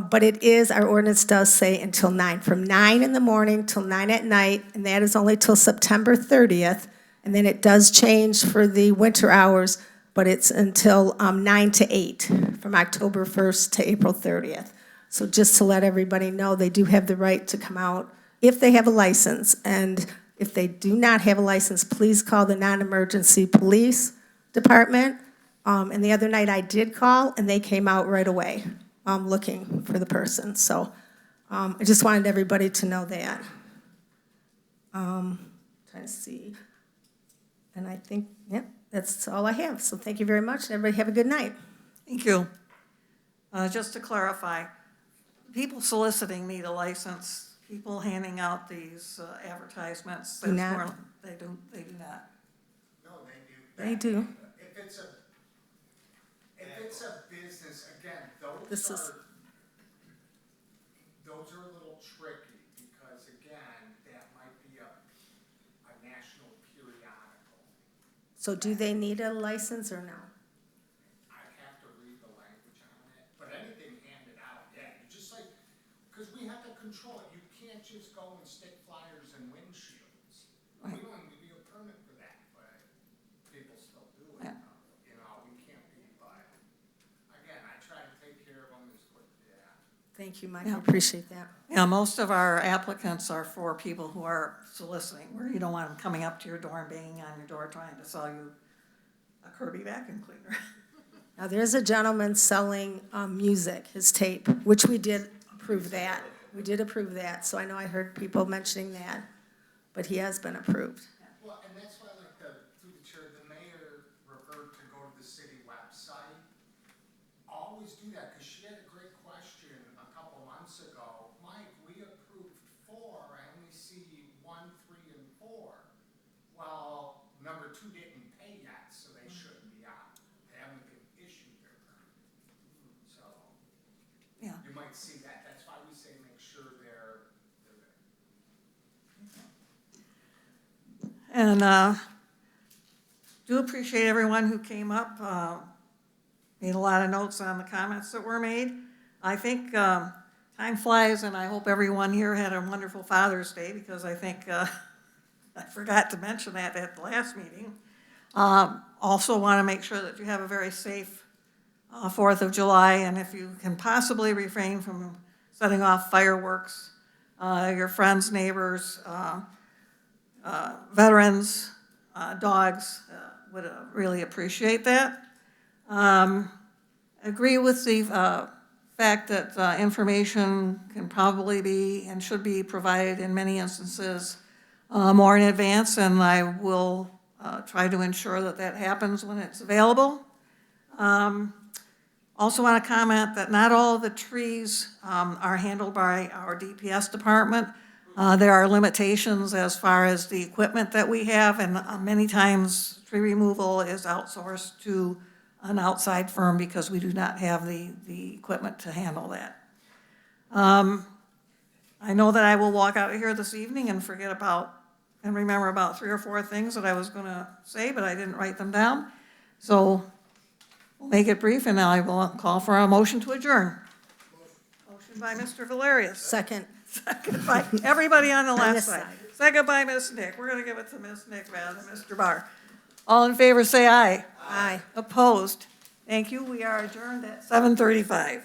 but it is, our ordinance does say until 9, from 9 in the morning till 9 at night, and that is only till September 30th. And then it does change for the winter hours, but it's until 9 to 8, from October 1st to April 30th. So just to let everybody know, they do have the right to come out if they have a license. And if they do not have a license, please call the non-emergency police department. And the other night I did call, and they came out right away looking for the person. So I just wanted everybody to know that. Trying to see. And I think, that's all I have. So thank you very much. Everybody have a good night. Thank you. Just to clarify, people soliciting need a license. People handing out these advertisements. Do not. They do not. No, they do. They do. If it's a business, again, This those is- are a little tricky, because again, that might be a national periodical. So do they need a license or no? I have to read the language on it, but anything handed out, yeah, you just like, because we have to control it. You can't just go and stick flyers in windshields. We don't even give you a permit for that, but people still do it. Yeah. We can't be, but again, I try to take care of them as quick, yeah. Thank you, Mike. I Yeah. appreciate that. Yeah, most of our applicants are for people who are soliciting, where you don't want them coming up to your door and banging on your door trying to sell you a Kirby vacuum cleaner. Now, there's a gentleman selling music, his tape, which we did approve that. We did approve that, so I know I heard people mentioning that, but he has been approved. Well, and that's why, like, through the chair, the mayor referred to go to the city website. Always do that, because she had a great question a couple months ago. Mike, we approved 4, I only see 1, 3, and 4. Well, number 2 didn't pay yet, so they shouldn't be on. They haven't been issued their permit. So, Yeah. you might see that. That's why we say make sure they're there. And do appreciate everyone who came up, made a lot of notes on the comments that were made. I think time flies, and I hope everyone here had a wonderful Father's Day, because I think I forgot to mention that at the last meeting. Also want to make sure that you have a very safe 4th of July, and if you can possibly refrain from setting off fireworks, your friends, neighbors, veterans, dogs would really appreciate that. Agree with the fact that information can probably be and should be provided in many instances more in advance, and I will try to ensure that that happens when it's available. Also want to comment that not all of the trees are handled by our DPS department. There are limitations as far as the equipment that we have, and many times tree removal is outsourced to an outside firm because we do not have the equipment to handle that. I know that I will walk out of here this evening and forget about and remember about 3 or 4 things that I was going to say, but I didn't write them down. So we'll make it brief, and I will call for a motion to adjourn. Motion by Mr. Valerius. Second. Second by everybody on the On left this side. side. Second by Ms. Nick. We're going to give it to Ms. Nick rather than Mr. Barr. All in favor, say aye. Aye. Opposed? Thank you. We are adjourned at 7:35.